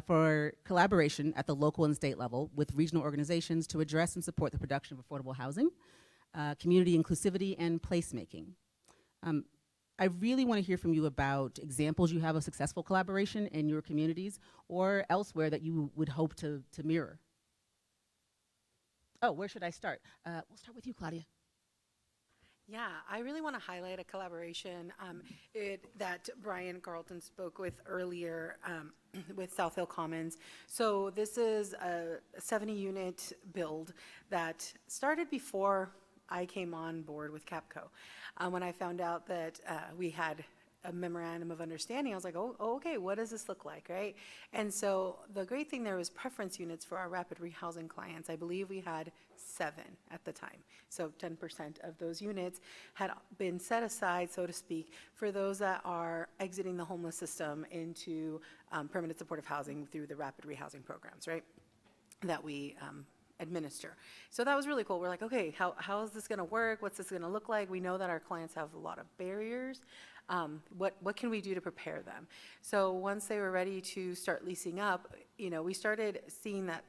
for collaboration at the local and state level with regional organizations to address and support the production of affordable housing, community inclusivity, and placemaking? I really want to hear from you about examples you have of successful collaboration in your communities or elsewhere that you would hope to mirror. Oh, where should I start? We'll start with you, Claudia. Yeah, I really want to highlight a collaboration that Brian Carlton spoke with earlier with South Hill Commons. So this is a 70-unit build that started before I came on board with CAPECO. When I found out that we had a memorandum of understanding, I was like, oh, okay, what does this look like, right? And so the great thing there was preference units for our rapid rehousing clients. I believe we had 7 at the time. So 10% of those units had been set aside, so to speak, for those that are exiting the homeless system into permanent supportive housing through the rapid rehousing programs, right, that we administer. So that was really cool. We're like, okay, how is this going to work? What's this going to look like? We know that our clients have a lot of barriers. What can we do to prepare them? So once they were ready to start leasing up, we started seeing that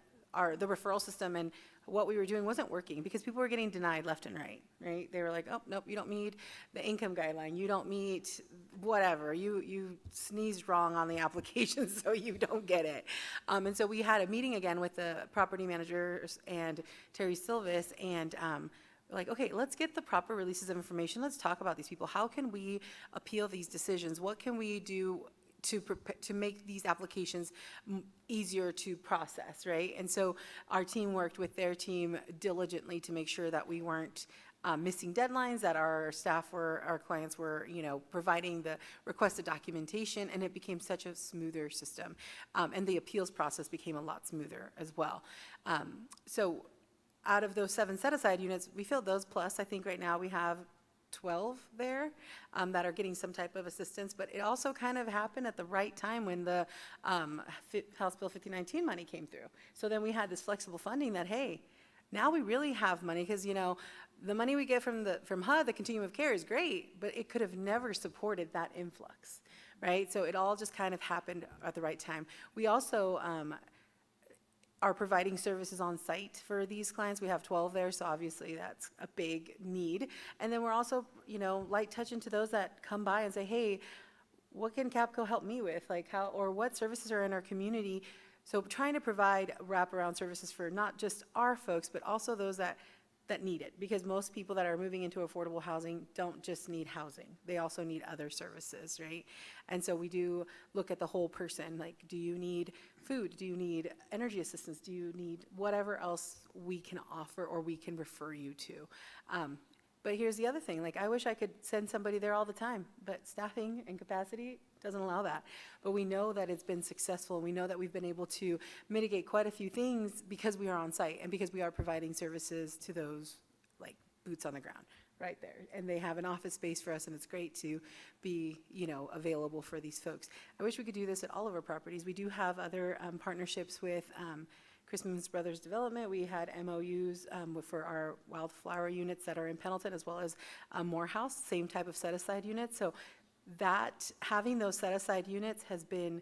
the referral system and what we were doing wasn't working because people were getting denied left and right? They were like, oh, nope, you don't meet the income guideline. You don't meet whatever. You sneezed wrong on the application, so you don't get it. And so we had a meeting again with the property managers and Terry Silvis, and like, okay, let's get the proper releases of information. Let's talk about these people. How can we appeal these decisions? What can we do to make these applications easier to process, right? And so our team worked with their team diligently to make sure that we weren't missing deadlines, that our clients were, providing the requested documentation, and it became such a smoother system. And the appeals process became a lot smoother as well. So out of those 7 set-aside units, we filled those, plus I think right now we have 12 there that are getting some type of assistance, but it also kind of happened at the right time when the House Bill 5019 money came through. So then we had this flexible funding that, hey, now we really have money, because the money we get from HUD, the continuum of care, is great, but it could have never supported that influx, right? So it all just kind of happened at the right time. We also are providing services on site for these clients. We have 12 there, so obviously that's a big need. And then we're also, light touching to those that come by and say, hey, what can CAPECO help me with? Like or what services are in our community? So trying to provide wraparound services for not just our folks, but also those that need it, because most people that are moving into affordable housing don't just need housing. They also need other services, right? And so we do look at the whole person, like, do you need food? Do you need energy assistance? Do you need whatever else we can offer or we can refer you to? But here's the other thing, like, I wish I could send somebody there all the time, but staffing and capacity doesn't allow that. But we know that it's been successful, and we know that we've been able to mitigate quite a few things because we are on site and because we are providing services to those, like, boots on the ground right there. And they have an office space for us, and it's great to be, available for these folks. I wish we could do this at all of our properties. We do have other partnerships with Christmas Brothers Development. We had MOUs for our wildflower units that are in Pendleton, as well as Morehouse, same type of set-aside units. So that having those set-aside units has been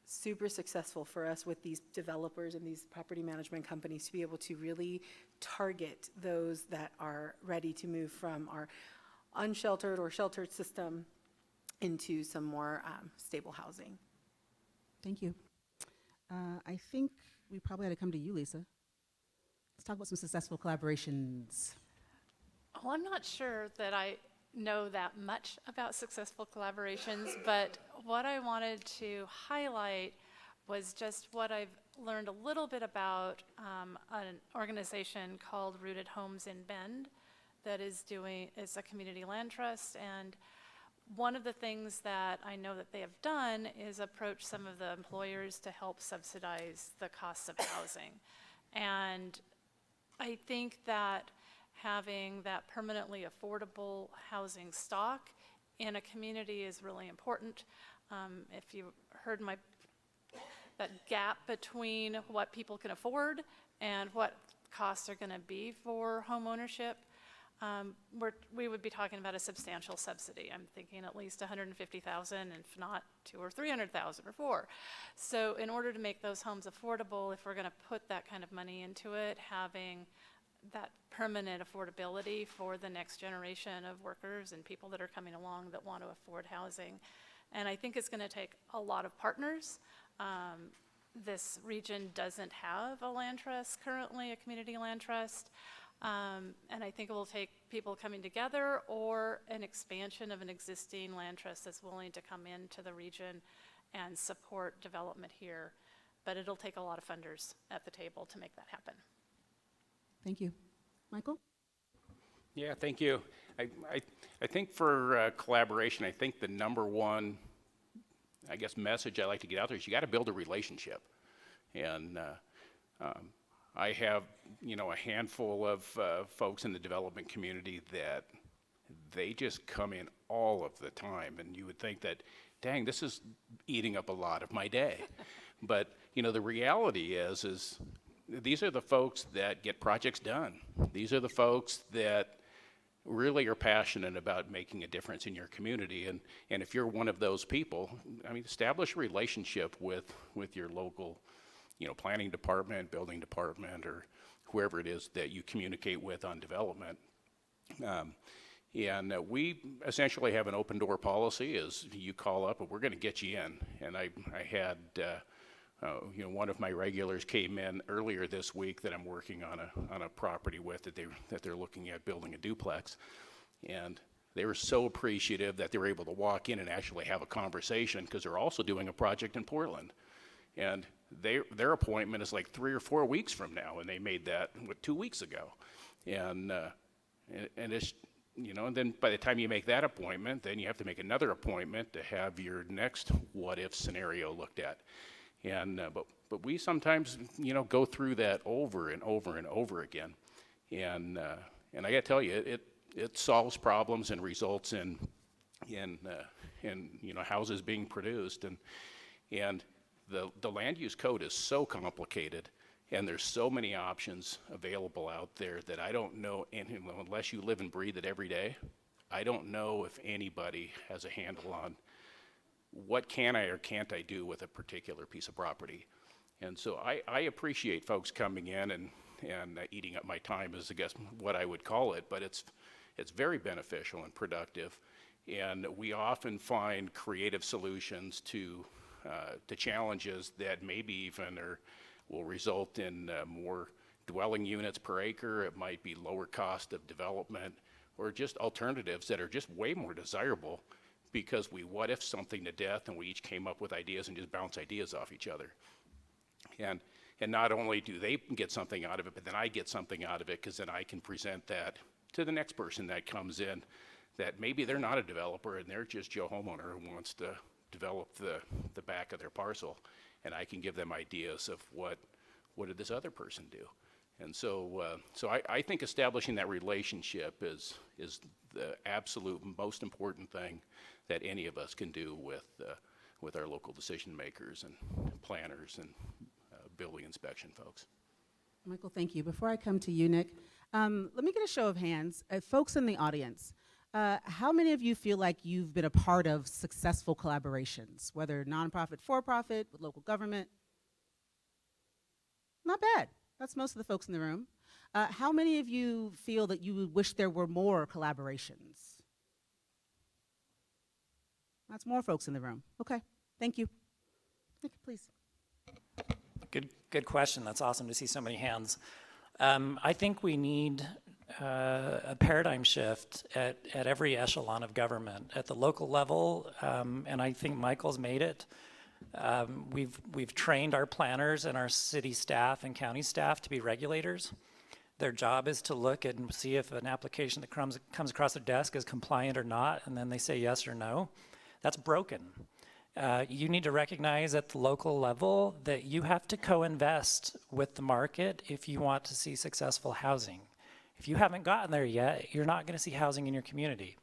super successful for us with these developers and these property management companies to be able to really target those that are ready to move from our unsheltered or sheltered system into some more stable housing. Thank you. I think we probably had to come to you, Lisa. Let's talk about some successful collaborations. Well, I'm not sure that I know that much about successful collaborations, but what I wanted to highlight was just what I've learned a little bit about an organization called Rooted Homes in Bend that is a community land trust. And one of the things that I know that they have done is approach some of the employers to help subsidize the costs of housing. And I think that having that permanently affordable housing stock in a community is really important. If you heard that gap between what people can afford and what costs are going to be for home ownership, we would be talking about a substantial subsidy. I'm thinking at least $150,000, if not $200,000 or $300,000 or $400,000. So in order to make those homes affordable, if we're going to put that kind of money into it, having that permanent affordability for the next generation of workers and people that are coming along that want to afford housing. And I think it's going to take a lot of partners. This region doesn't have a land trust currently, a community land trust. And I think it will take people coming together or an expansion of an existing land trust that's willing to come into the region and support development here. But it'll take a lot of funders at the table to make that happen. Thank you. Michael? Yeah, thank you. I think for collaboration, I think the number one, I guess, message I like to get out there is you got to build a relationship. And I have, a handful of folks in the development community that they just come in all of the time. And you would think that, dang, this is eating up a lot of my day. But, the reality is these are the folks that get projects done. These are the folks that really are passionate about making a difference in your community. And if you're one of those people, establish a relationship with your local, planning department, building department, or whoever it is that you communicate with on development. And we essentially have an open door policy. Is you call up and we're going to get you in. And I had one of my regulars came in earlier this week that I'm working on a property with that they're looking at building a duplex, and they were so appreciative that they were able to walk in and actually have a conversation because they're also doing a project in Portland, and their appointment is like 3 or 4 weeks from now, and they made that 2 weeks ago, and it's and then by the time you make that appointment, then you have to make another appointment to have your next what if scenario looked at. And but we sometimes go through that over and over and over again, and I got to tell you, it solves problems and results in houses being produced, and the land use code is so complicated, and there's so many options available out there that I don't know, unless you live and breathe it every day, I don't know if anybody has a handle on what can I or can't I do with a particular piece of property. And so I appreciate folks coming in and eating up my time is, I guess, what I would call it, but it's very beneficial and productive. And we often find creative solutions to challenges that maybe even will result in more dwelling units per acre. It might be lower cost of development, or just alternatives that are just way more desirable, because we what if something to death and we each came up with ideas and just bounce ideas off each other. And not only do they get something out of it, but then I get something out of it, because then I can present that to the next person that comes in that maybe they're not a developer and they're just Joe homeowner who wants to develop the back of their parcel, and I can give them ideas of what did this other person do. And so I think establishing that relationship is the absolute most important thing that any of us can do with our local decision makers and planners and building inspection folks. Michael, thank you. Before I come to you, Nick, let me get a show of hands. Folks in the audience, how many of you feel like you've been a part of successful collaborations, whether nonprofit, for-profit, with local government? Not bad. That's most of the folks in the room. How many of you feel that you would wish there were more collaborations? That's more folks in the room. Okay, thank you. Nick, please. Good question. That's awesome to see so many hands. I think we need a paradigm shift at every echelon of government, at the local level, and I think Michael's made it. We've trained our planners and our city staff and county staff to be regulators. Their job is to look and see if an application that comes across their desk is compliant or not, and then they say yes or no. That's broken. You need to recognize at the local level that you have to co-invest with the market if you want to see successful housing. If you haven't gotten there yet, you're not going to see housing in your community.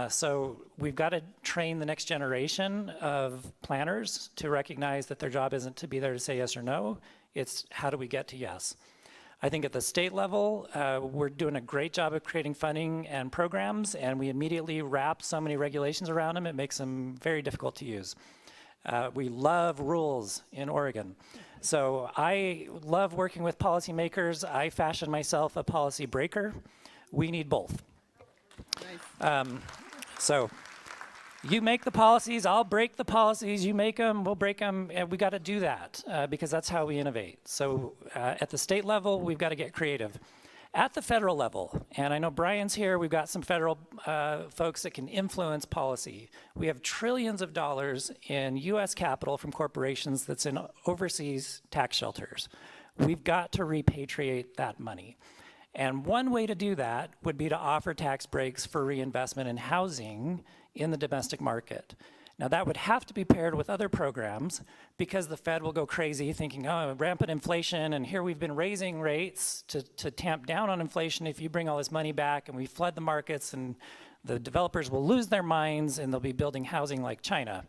So we've got to train the next generation of planners to recognize that their job isn't to be there to say yes or no, it's how do we get to yes. I think at the state level, we're doing a great job of creating funding and programs, and we immediately wrap so many regulations around them, it makes them very difficult to use. We love rules in Oregon. So I love working with policymakers. I fashion myself a policy breaker. We need both. Nice. So you make the policies, I'll break the policies, you make them, we'll break them, and we got to do that because that's how we innovate. So at the state level, we've got to get creative. At the federal level, and I know Brian's here, we've got some federal folks that can influence policy. We have trillions of dollars in US capital from corporations that's in overseas tax shelters. We've got to repatriate that money. And one way to do that would be to offer tax breaks for reinvestment in housing in the domestic market. Now that would have to be paired with other programs because the Fed will go crazy thinking, oh, rampant inflation, and here we've been raising rates to tamp down on inflation. If you bring all this money back and we flood the markets, and the developers will lose their minds and they'll be building housing like China.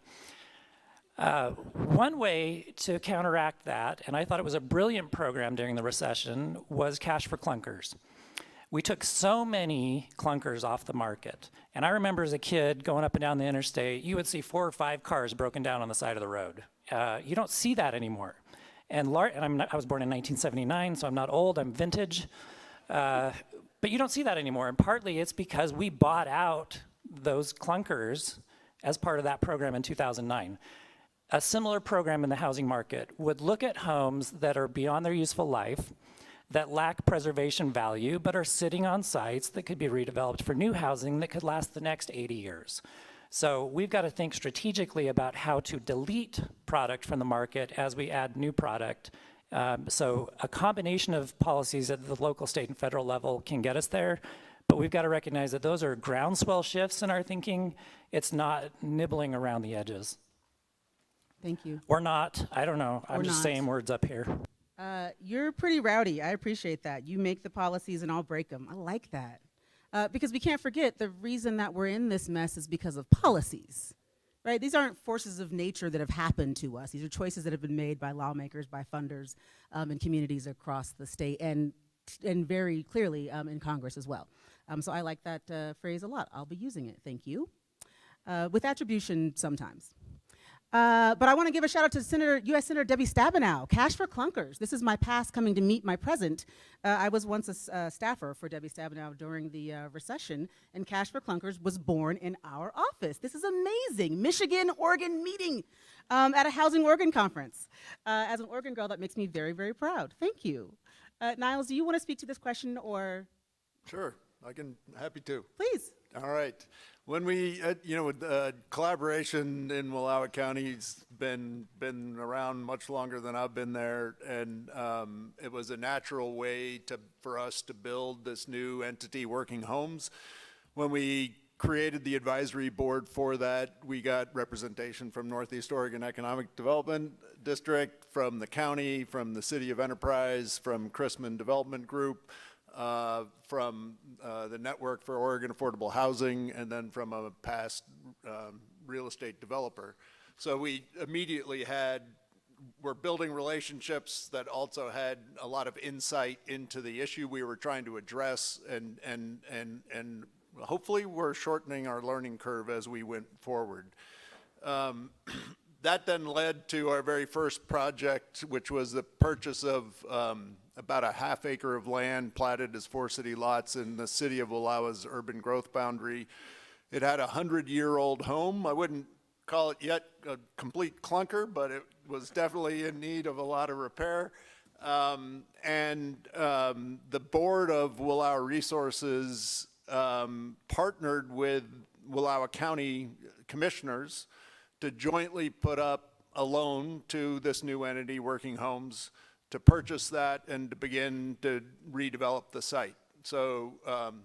One way to counteract that, and I thought it was a brilliant program during the recession, was cash for clunkers. We took so many clunkers off the market. And I remember as a kid going up and down the interstate, you would see 4 or 5 cars broken down on the side of the road. You don't see that anymore. And I was born in 1979, so I'm not old, I'm vintage. But you don't see that anymore. And partly it's because we bought out those clunkers as part of that program in 2009. A similar program in the housing market would look at homes that are beyond their useful life, that lack preservation value, but are sitting on sites that could be redeveloped for new housing that could last the next 80 years. So we've got to think strategically about how to delete product from the market as we add new product. So a combination of policies at the local, state, and federal level can get us there, but we've got to recognize that those are groundswell shifts in our thinking. It's not nibbling around the edges. Thank you. Or not, I don't know. I'm just saying words up here. You're pretty rowdy. I appreciate that. You make the policies and I'll break them. I like that. Because we can't forget the reason that we're in this mess is because of policies, right? These aren't forces of nature that have happened to us. These are choices that have been made by lawmakers, by funders, and communities across the state, and very clearly in Congress as well. So I like that phrase a lot. I'll be using it. Thank you. With attribution sometimes. But I want to give a shout out to U.S. Senator Debbie Stabenow, Cash for Clunkers. This is my past coming to meet my present. I was once a staffer for Debbie Stabenow during the recession, and Cash for Clunkers was born in our office. This is amazing. Michigan-Oregon meeting at a Housing Oregon conference. As an Oregon girl, that makes me very, very proud. Thank you. Nils, do you want to speak to this question, or? Sure, happy to. Please. All right. When we, collaboration in Wallowa County's been around much longer than I've been there, and it was a natural way for us to build this new entity, Working Homes. When we created the advisory board for that, we got representation from Northeast Oregon Economic Development District, from the county, from the City of Enterprise, from Chrisman Development Group, from the Network for Oregon Affordable Housing, and then from a past real estate developer. So we immediately were building relationships that also had a lot of insight into the issue we were trying to address, and hopefully we're shortening our learning curve as we went forward. That then led to our very first project, which was the purchase of about a half acre of land platted as 4 city lots in the city of Wallowa's urban growth boundary. It had a 100-year-old home. I wouldn't call it yet a complete clunker, but it was definitely in need of a lot of repair. The board of Wallowa Resources partnered with Wallowa County commissioners to jointly put up a loan to this new entity, Working Homes, to purchase that and to begin to redevelop the site. So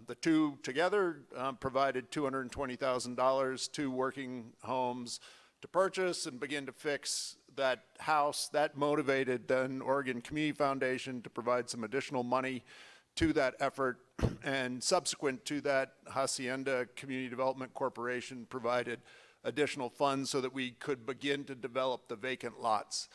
the two together provided $220,000 to Working Homes to purchase and begin to fix that house. That motivated then Oregon Community Foundation to provide some additional money to that effort, and subsequent to that, Hacienda Community Development Corporation provided additional funds so that we could begin to develop the vacant lots.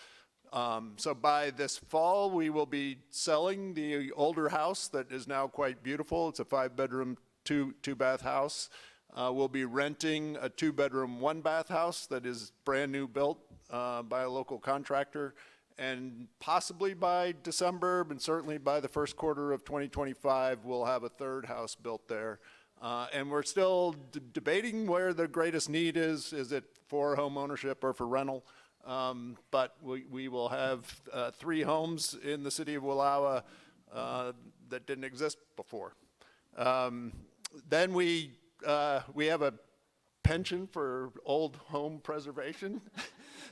So by this fall, we will be selling the older house that is now quite beautiful. It's a 5-bedroom, two-bath house. We'll be renting a 2-bedroom, 1-bath house that is brand new built by a local contractor. And possibly by December, and certainly by the first quarter of 2025, we'll have a 3rd house built there. And we're still debating where the greatest need is. Is it for home ownership or for rental? But we will have 3 homes in the city of Wallowa that didn't exist before. Then we have a penchant for old home preservation.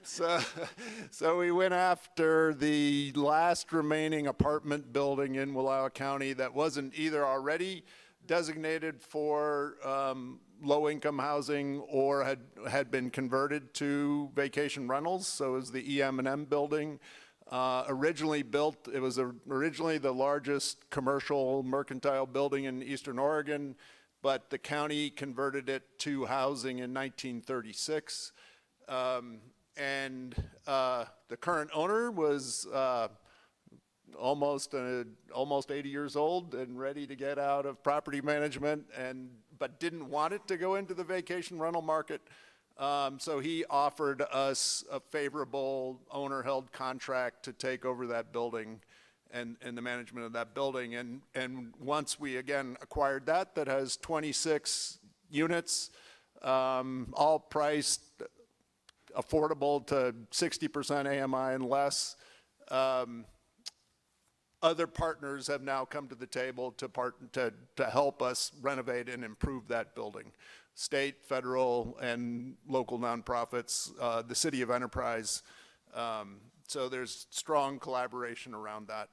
So we went after the last remaining apartment building in Wallowa County that wasn't either already designated for low-income housing or had been converted to vacation rentals. So it was the EM&M building. Originally built, it was originally the largest commercial mercantile building in Eastern Oregon, but the county converted it to housing in 1936. The current owner was almost 80 years old and ready to get out of property management, but didn't want it to go into the vacation rental market. So he offered us a favorable owner-held contract to take over that building and the management of that building. And once we again acquired that has 26 units, all priced affordable to 60% AMI and less. Other partners have now come to the table to help us renovate and improve that building. State, federal, and local nonprofits, the City of Enterprise. So there's strong collaboration around that.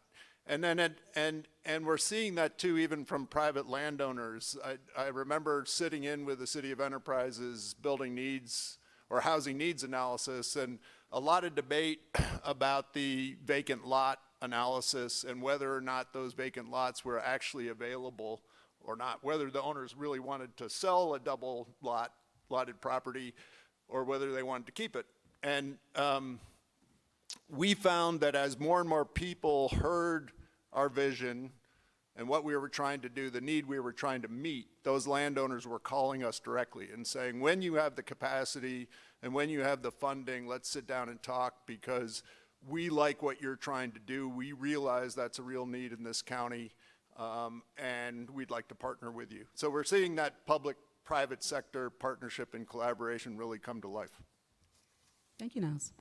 And then and we're seeing that too, even from private landowners. I remember sitting in with the City of Enterprise's building needs or housing needs analysis, and a lot of debate about the vacant lot analysis and whether or not those vacant lots were actually available or not, whether the owners really wanted to sell a double lotted property or whether they wanted to keep it. And we found that as more and more people heard our vision and what we were trying to do, the need we were trying to meet, those landowners were calling us directly and saying, when you have the capacity and when you have the funding, let's sit down and talk, because we like what you're trying to do. We realize that's a real need in this county, and we'd like to partner with you. So we're seeing that public-private sector partnership and collaboration really come to life. Thank you, Nils.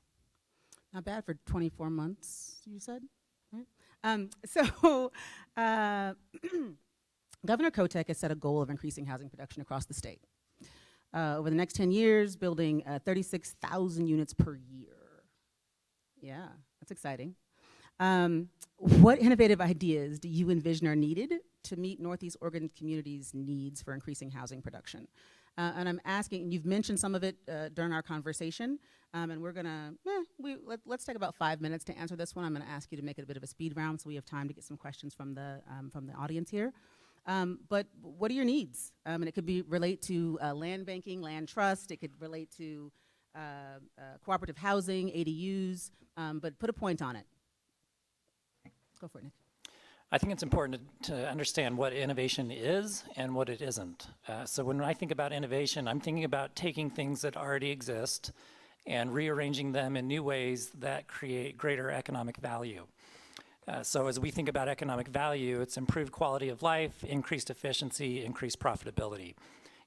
Not bad for 24 months, you said, right? Governor Kotek has set a goal of increasing housing production across the state. Over the next 10 years, building 36,000 units per year. Yeah, that's exciting. What innovative ideas do you envision are needed to meet Northeast Oregon communities' needs for increasing housing production? And I'm asking, you've mentioned some of it during our conversation, and we're gonna, let's take about 5 minutes to answer this one. I'm gonna ask you to make it a bit of a speed round so we have time to get some questions from the audience here. But what are your needs? And it could relate to land banking, land trust. It could relate to cooperative housing, ADUs, but put a point on it. Go for it, Nick. I think it's important to understand what innovation is and what it isn't. So when I think about innovation, I'm thinking about taking things that already exist and rearranging them in new ways that create greater economic value. So as we think about economic value, it's improved quality of life, increased efficiency, increased profitability.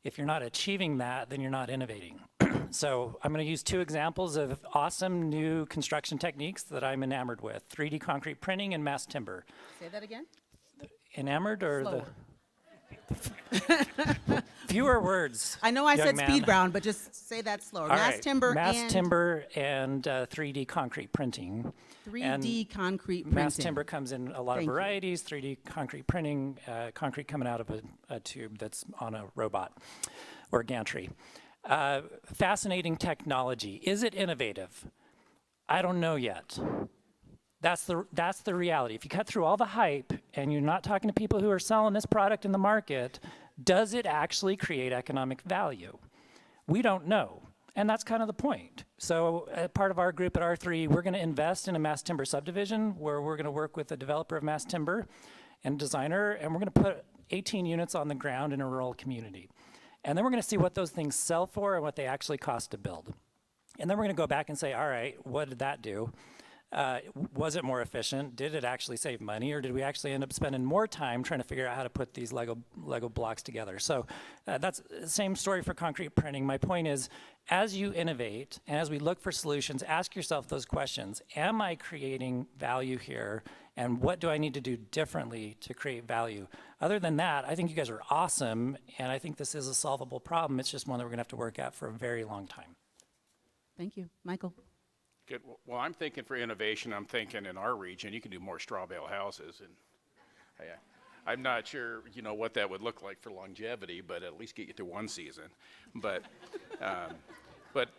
If you're not achieving that, then you're not innovating. So I'm going to use two examples of awesome new construction techniques that I'm enamored with: 3D concrete printing and mass timber. Say that again. Enamored or Slower. fewer words? I know I young said man. speed round, but just say that slower. All Mass right, timber mass and timber and 3D concrete printing. 3D concrete printing. Mass timber comes in a lot Thank of you. varieties. 3D concrete printing, concrete coming out of a tube that's on a robot or gantry. Fascinating technology. Is it innovative? I don't know yet. That's the reality. If you cut through all the hype and you're not talking to people who are selling this product in the market, does it actually create economic value? We don't know. And that's kind of the point. So part of our group at R3, we're going to invest in a mass timber subdivision where we're going to work with a developer of mass timber and designer, and we're going to put 18 units on the ground in a rural community. And then we're going to see what those things sell for and what they actually cost to build. And then we're going to go back and say, all right, what did that do? Was it more efficient? Did it actually save money, or did we actually end up spending more time trying to figure out how to put these Lego blocks together? So that's the same story for concrete printing. My point is, as you innovate and as we look for solutions, ask yourself those questions. Am I creating value here, and what do I need to do differently to create value? Other than that, I think you guys are awesome, and I think this is a solvable problem. It's just one that we're going to have to work at for a very long time. Thank you. Michael. Good. Well, I'm thinking for innovation, I'm thinking in our region, you can do more straw bale houses. And I'm not sure, what that would look like for longevity, but at least get you through one season. But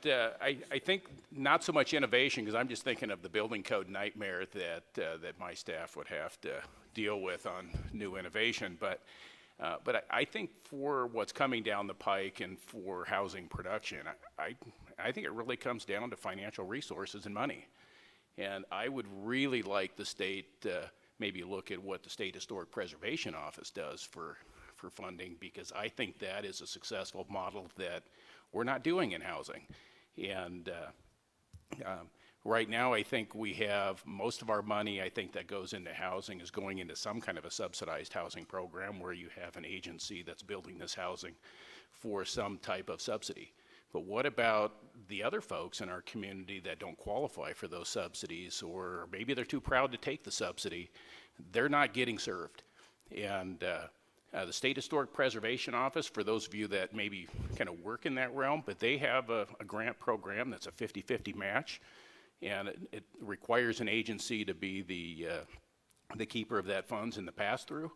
I think not so much innovation, because I'm just thinking of the building code nightmare that my staff would have to deal with on new innovation. But I think for what's coming down the pike and for housing production, I think it really comes down to financial resources and money. And I would really like the state maybe look at what the State Historic Preservation Office does for funding, because I think that is a successful model that we're not doing in housing. And right now, I think we have most of our money, I think, that goes into housing is going into some kind of a subsidized housing program where you have an agency that's building this housing for some type of subsidy. But what about the other folks in our community that don't qualify for those subsidies, or maybe they're too proud to take the subsidy? They're not getting served. And the State Historic Preservation Office, for those of you that maybe kind of work in that realm, but they have a grant program that's a 50-50 match. And it requires an agency to be the keeper of that funds in the pass-through,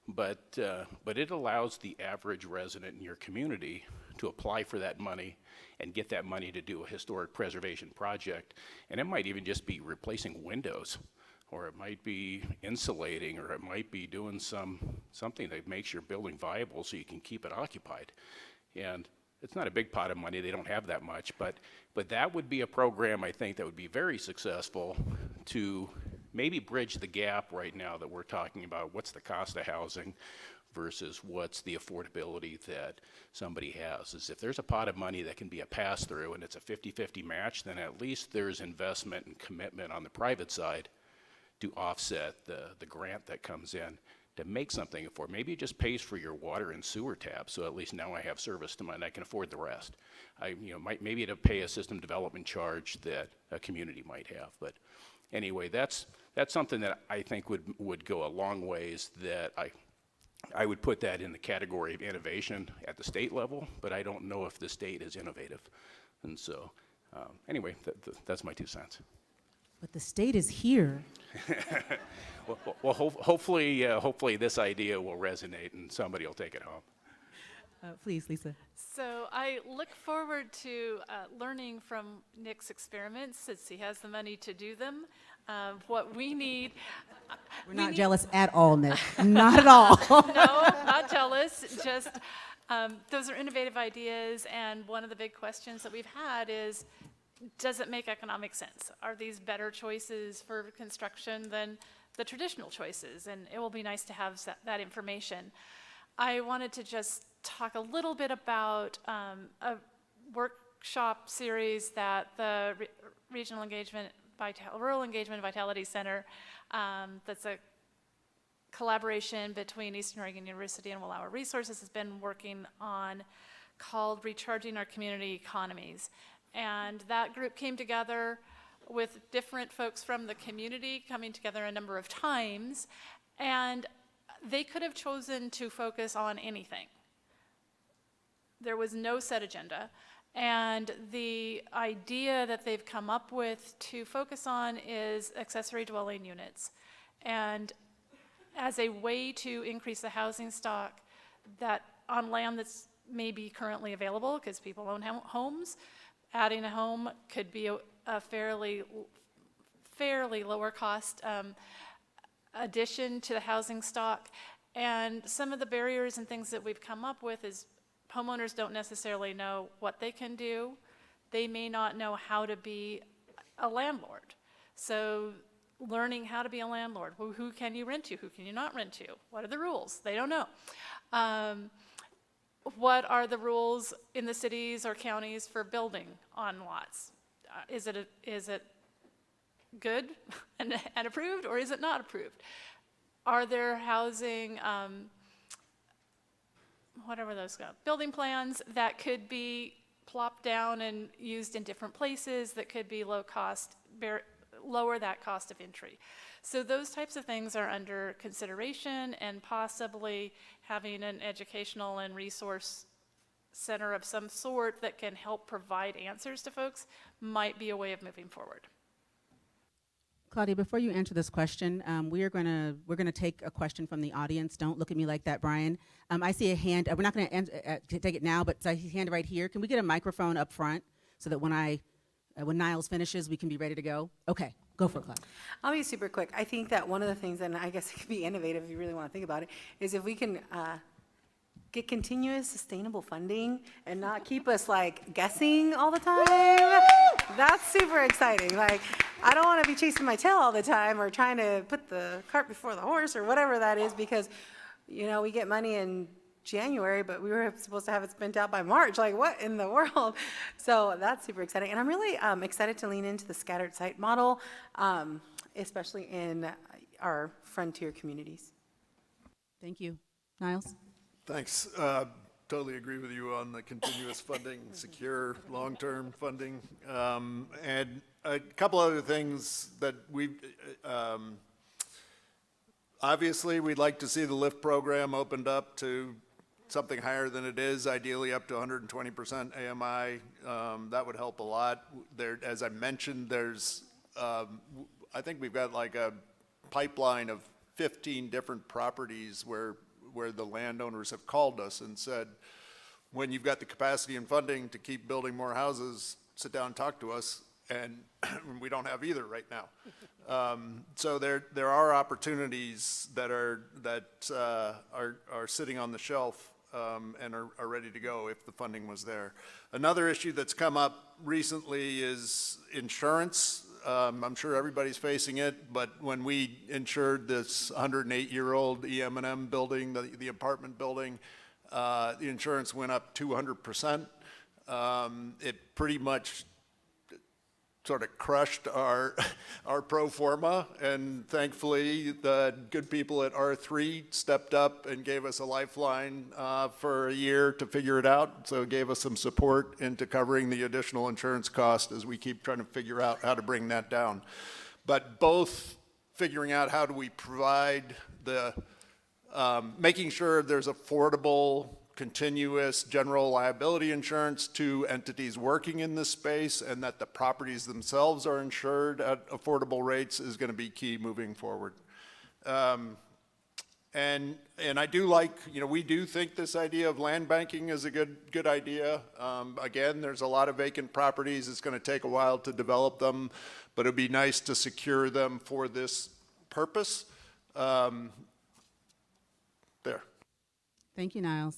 but it allows the average resident in your community to apply for that money and get that money to do a historic preservation project. And it might even just be replacing windows, or it might be insulating, or it might be doing something that makes your building viable so you can keep it occupied. And it's not a big pot of money, they don't have that much, but that would be a program, I think, that would be very successful to maybe bridge the gap right now that we're talking about. What's the cost of housing versus what's the affordability that somebody has? Is if there's a pot of money that can be a pass-through and it's a 50-50 match, then at least there's investment and commitment on the private side to offset the grant that comes in to make something affordable. Maybe it just pays for your water and sewer tab, so at least now I have service to mine, I can afford the rest. Maybe it'll pay a system development charge that a community might have. But anyway, that's something that I think would go a long ways, that I would put that in the category of innovation at the state level, but I don't know if the state is innovative. And so, anyway, that's my 2 cents. But the state is here. Well, hopefully this idea will resonate and somebody will take it home. Please, Lisa. So I look forward to learning from Nick's experiments, since he has the money to do them. What we need. We're not jealous at all, Nick. Not at all. No, not jealous. Just those are innovative ideas, and one of the big questions that we've had is, does it make economic sense? Are these better choices for construction than the traditional choices? And it will be nice to have that information. I wanted to just talk a little bit about a workshop series that the Rural Engagement Vitality Center, that's a collaboration between Eastern Oregon University and Will Our Resources, has been working on called Recharging Our Community Economies. And that group came together with different folks from the community coming together a number of times, and they could have chosen to focus on anything. There was no set agenda. And the idea that they've come up with to focus on is accessory dwelling units. And as a way to increase the housing stock that on land that's maybe currently available, because people own homes, adding a home could be a fairly lower cost addition to the housing stock. And some of the barriers and things that we've come up with is homeowners don't necessarily know what they can do. They may not know how to be a landlord. So learning how to be a landlord, who can you rent to, who can you not rent to? What are the rules? They don't know. What are the rules in the cities or counties for building on lots? Is it good and approved, or is it not approved? Are there housing, whatever those go, building plans that could be plopped down and used in different places that could be low cost, lower that cost of entry? So those types of things are under consideration, and possibly having an educational and resource center of some sort that can help provide answers to folks might be a way of moving forward. Claudia, before you answer this question, we're gonna take a question from the audience. Don't look at me like that, Brian. I see a hand. We're not gonna take it now, but I see a hand right here. Can we get a microphone up front so that when Nils finishes, we can be ready to go? Okay, go for it, Claudia. I'll be super quick. I think that one of the things, and I guess it could be innovative if you really want to think about it, is if we can get continuous sustainable funding and not keep us like guessing all the time. That's super exciting. Like, I don't want to be chasing my tail all the time or trying to put the cart before the horse or whatever that is, because, you know, we get money in January, but we were supposed to have it spent out by March. Like, what in the world? So that's super exciting. And I'm really excited to lean into the scattered site model, especially in our frontier communities. Thank you. Niles? Thanks. Totally agree with you on the continuous funding, secure long-term funding. And a couple other things that obviously we'd like to see the LIFT program opened up to something higher than it is, ideally up to 120% AMI. That would help a lot. There, as I mentioned, there's, I think we've got like a pipeline of 15 different properties where the landowners have called us and said, when you've got the capacity and funding to keep building more houses, sit down and talk to us. And we don't have either right now. So there are opportunities that are sitting on the shelf and are ready to go if the funding was there. Another issue that's come up recently is insurance. I'm sure everybody's facing it, but when we insured this 108-year-old EM&M building, the apartment building, the insurance went up 200%. It pretty much sort of crushed our pro forma, and thankfully the good people at R3 stepped up and gave us a lifeline for a year to figure it out. So it gave us some support into covering the additional insurance cost as we keep trying to figure out how to bring that down. But both figuring out how do we provide the, making sure there's affordable, continuous general liability insurance to entities working in this space, and that the properties themselves are insured at affordable rates is going to be key moving forward. And I do like, you know, we do think this idea of land banking is a good idea. Again, there's a lot of vacant properties. It's going to take a while to develop them, but it'd be nice to secure them for this purpose. There. Thank you, Niles.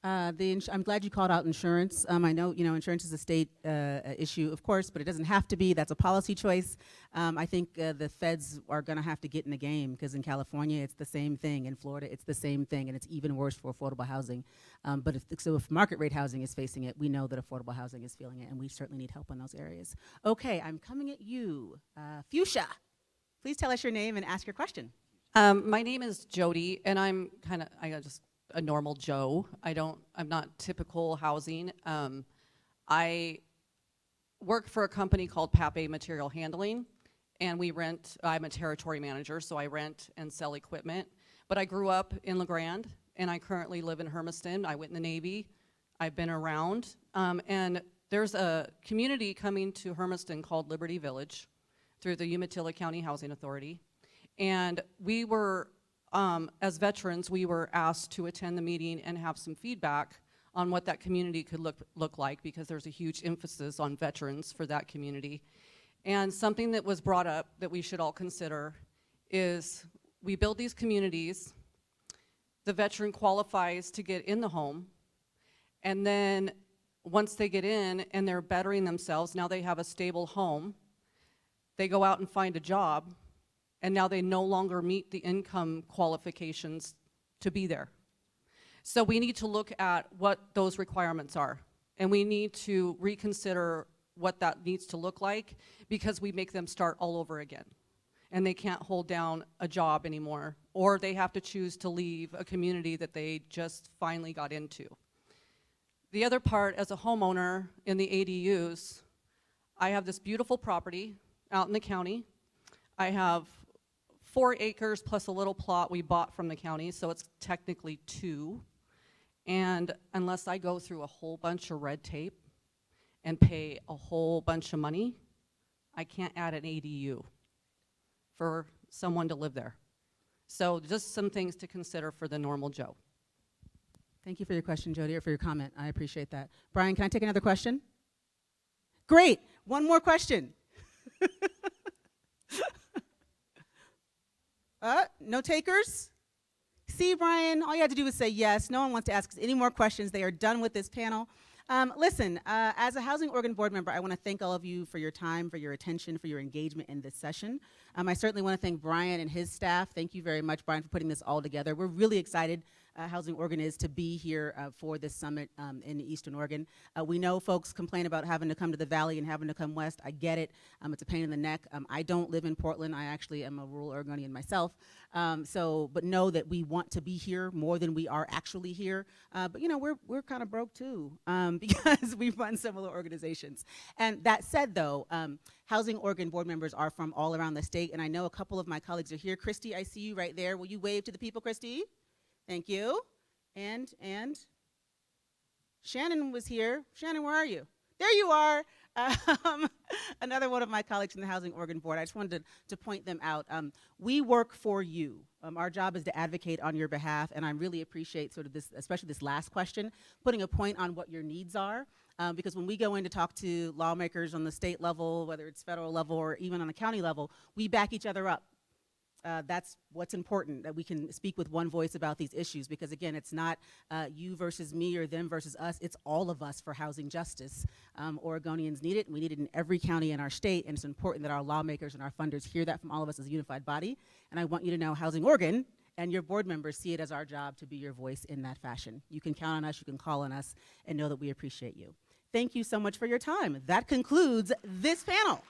I'm glad you called out insurance. I know, you know, insurance is a state issue, of course, but it doesn't have to be. That's a policy choice. I think the feds are going to have to get in the game, because in California, it's the same thing. In Florida, it's the same thing, and it's even worse for affordable housing. But if market rate housing is facing it, we know that affordable housing is feeling it, and we certainly need help in those areas. Okay, I'm coming at you. Fuchsia, please tell us your name and ask your question. My name is Jody, and a normal Joe. I'm not typical housing. I work for a company called CAPECO Material Handling, and I'm a territory manager, so I rent and sell equipment. But I grew up in LaGrande, and I currently live in Hermiston. I went in the Navy. I've been around. And there's a community coming to Hermiston called Liberty Village through the Umatilla County Housing Authority. And we were, as veterans, we were asked to attend the meeting and have some feedback on what that community could look like, because there's a huge emphasis on veterans for that community. And something that was brought up that we should all consider is we build these communities, the veteran qualifies to get in the home, and then once they get in and they're bettering themselves, now they have a stable home, they go out and find a job, and now they no longer meet the income qualifications to be there. So we need to look at what those requirements are, and we need to reconsider what that needs to look like, because we make them start all over again. And they can't hold down a job anymore, or they have to choose to leave a community that they just finally got into. The other part, as a homeowner in the ADUs, I have this beautiful property out in the county. I have 4 acres plus a little plot we bought from the county, so it's technically 2. And unless I go through a whole bunch of red tape and pay a whole bunch of money, I can't add an ADU for someone to live there. So just some things to consider for the normal Joe. Thank you for your question, Jody, or for your comment. I appreciate that. Brian, can I take another question? Great. One more question. No takers? See, Brian, all you had to do was say yes. No one wants to ask us any more questions. They are done with this panel. Listen, as a Housing Organ Board member, I want to thank all of you for your time, for your attention, for your engagement in this session. I certainly want to thank Brian and his staff. Thank you very much, Brian, for putting this all together. We're really excited, Housing Organ is, to be here for this summit in Eastern Oregon. We know folks complain about having to come to the Valley and having to come west. I get it. It's a pain in the neck. I don't live in Portland. I actually am a rural Oregonian myself. But know that we want to be here more than we are actually here. But you know, we're kind of broke too, because we run similar organizations. And that said, though, Housing Oregon board members are from all around the state, and I know a couple of my colleagues are here. Christy, I see you right there. Will you wave to the people, Christy? Thank you. And Shannon was here. Shannon, where are you? There you are. Another one of my colleagues in the Housing Organ Board. I just wanted to point them out. We work for you. Our job is to advocate on your behalf, and I really appreciate sort of this, especially this last question, putting a point on what your needs are. Because when we go in to talk to lawmakers on the state level, whether it's federal level or even on the county level, we back each other up. That's what's important, that we can speak with one voice about these issues, because again, it's not you versus me or them versus us, it's all of us for housing justice. Oregonians need it, and we need it in every county in our state, and it's important that our lawmakers and our funders hear that from all of us as a unified body. And I want you to know Housing Oregon and your board members see it as our job to be your voice in that fashion. You can count on us, you can call on us, and know that we appreciate you. Thank you so much for your time. That concludes this panel.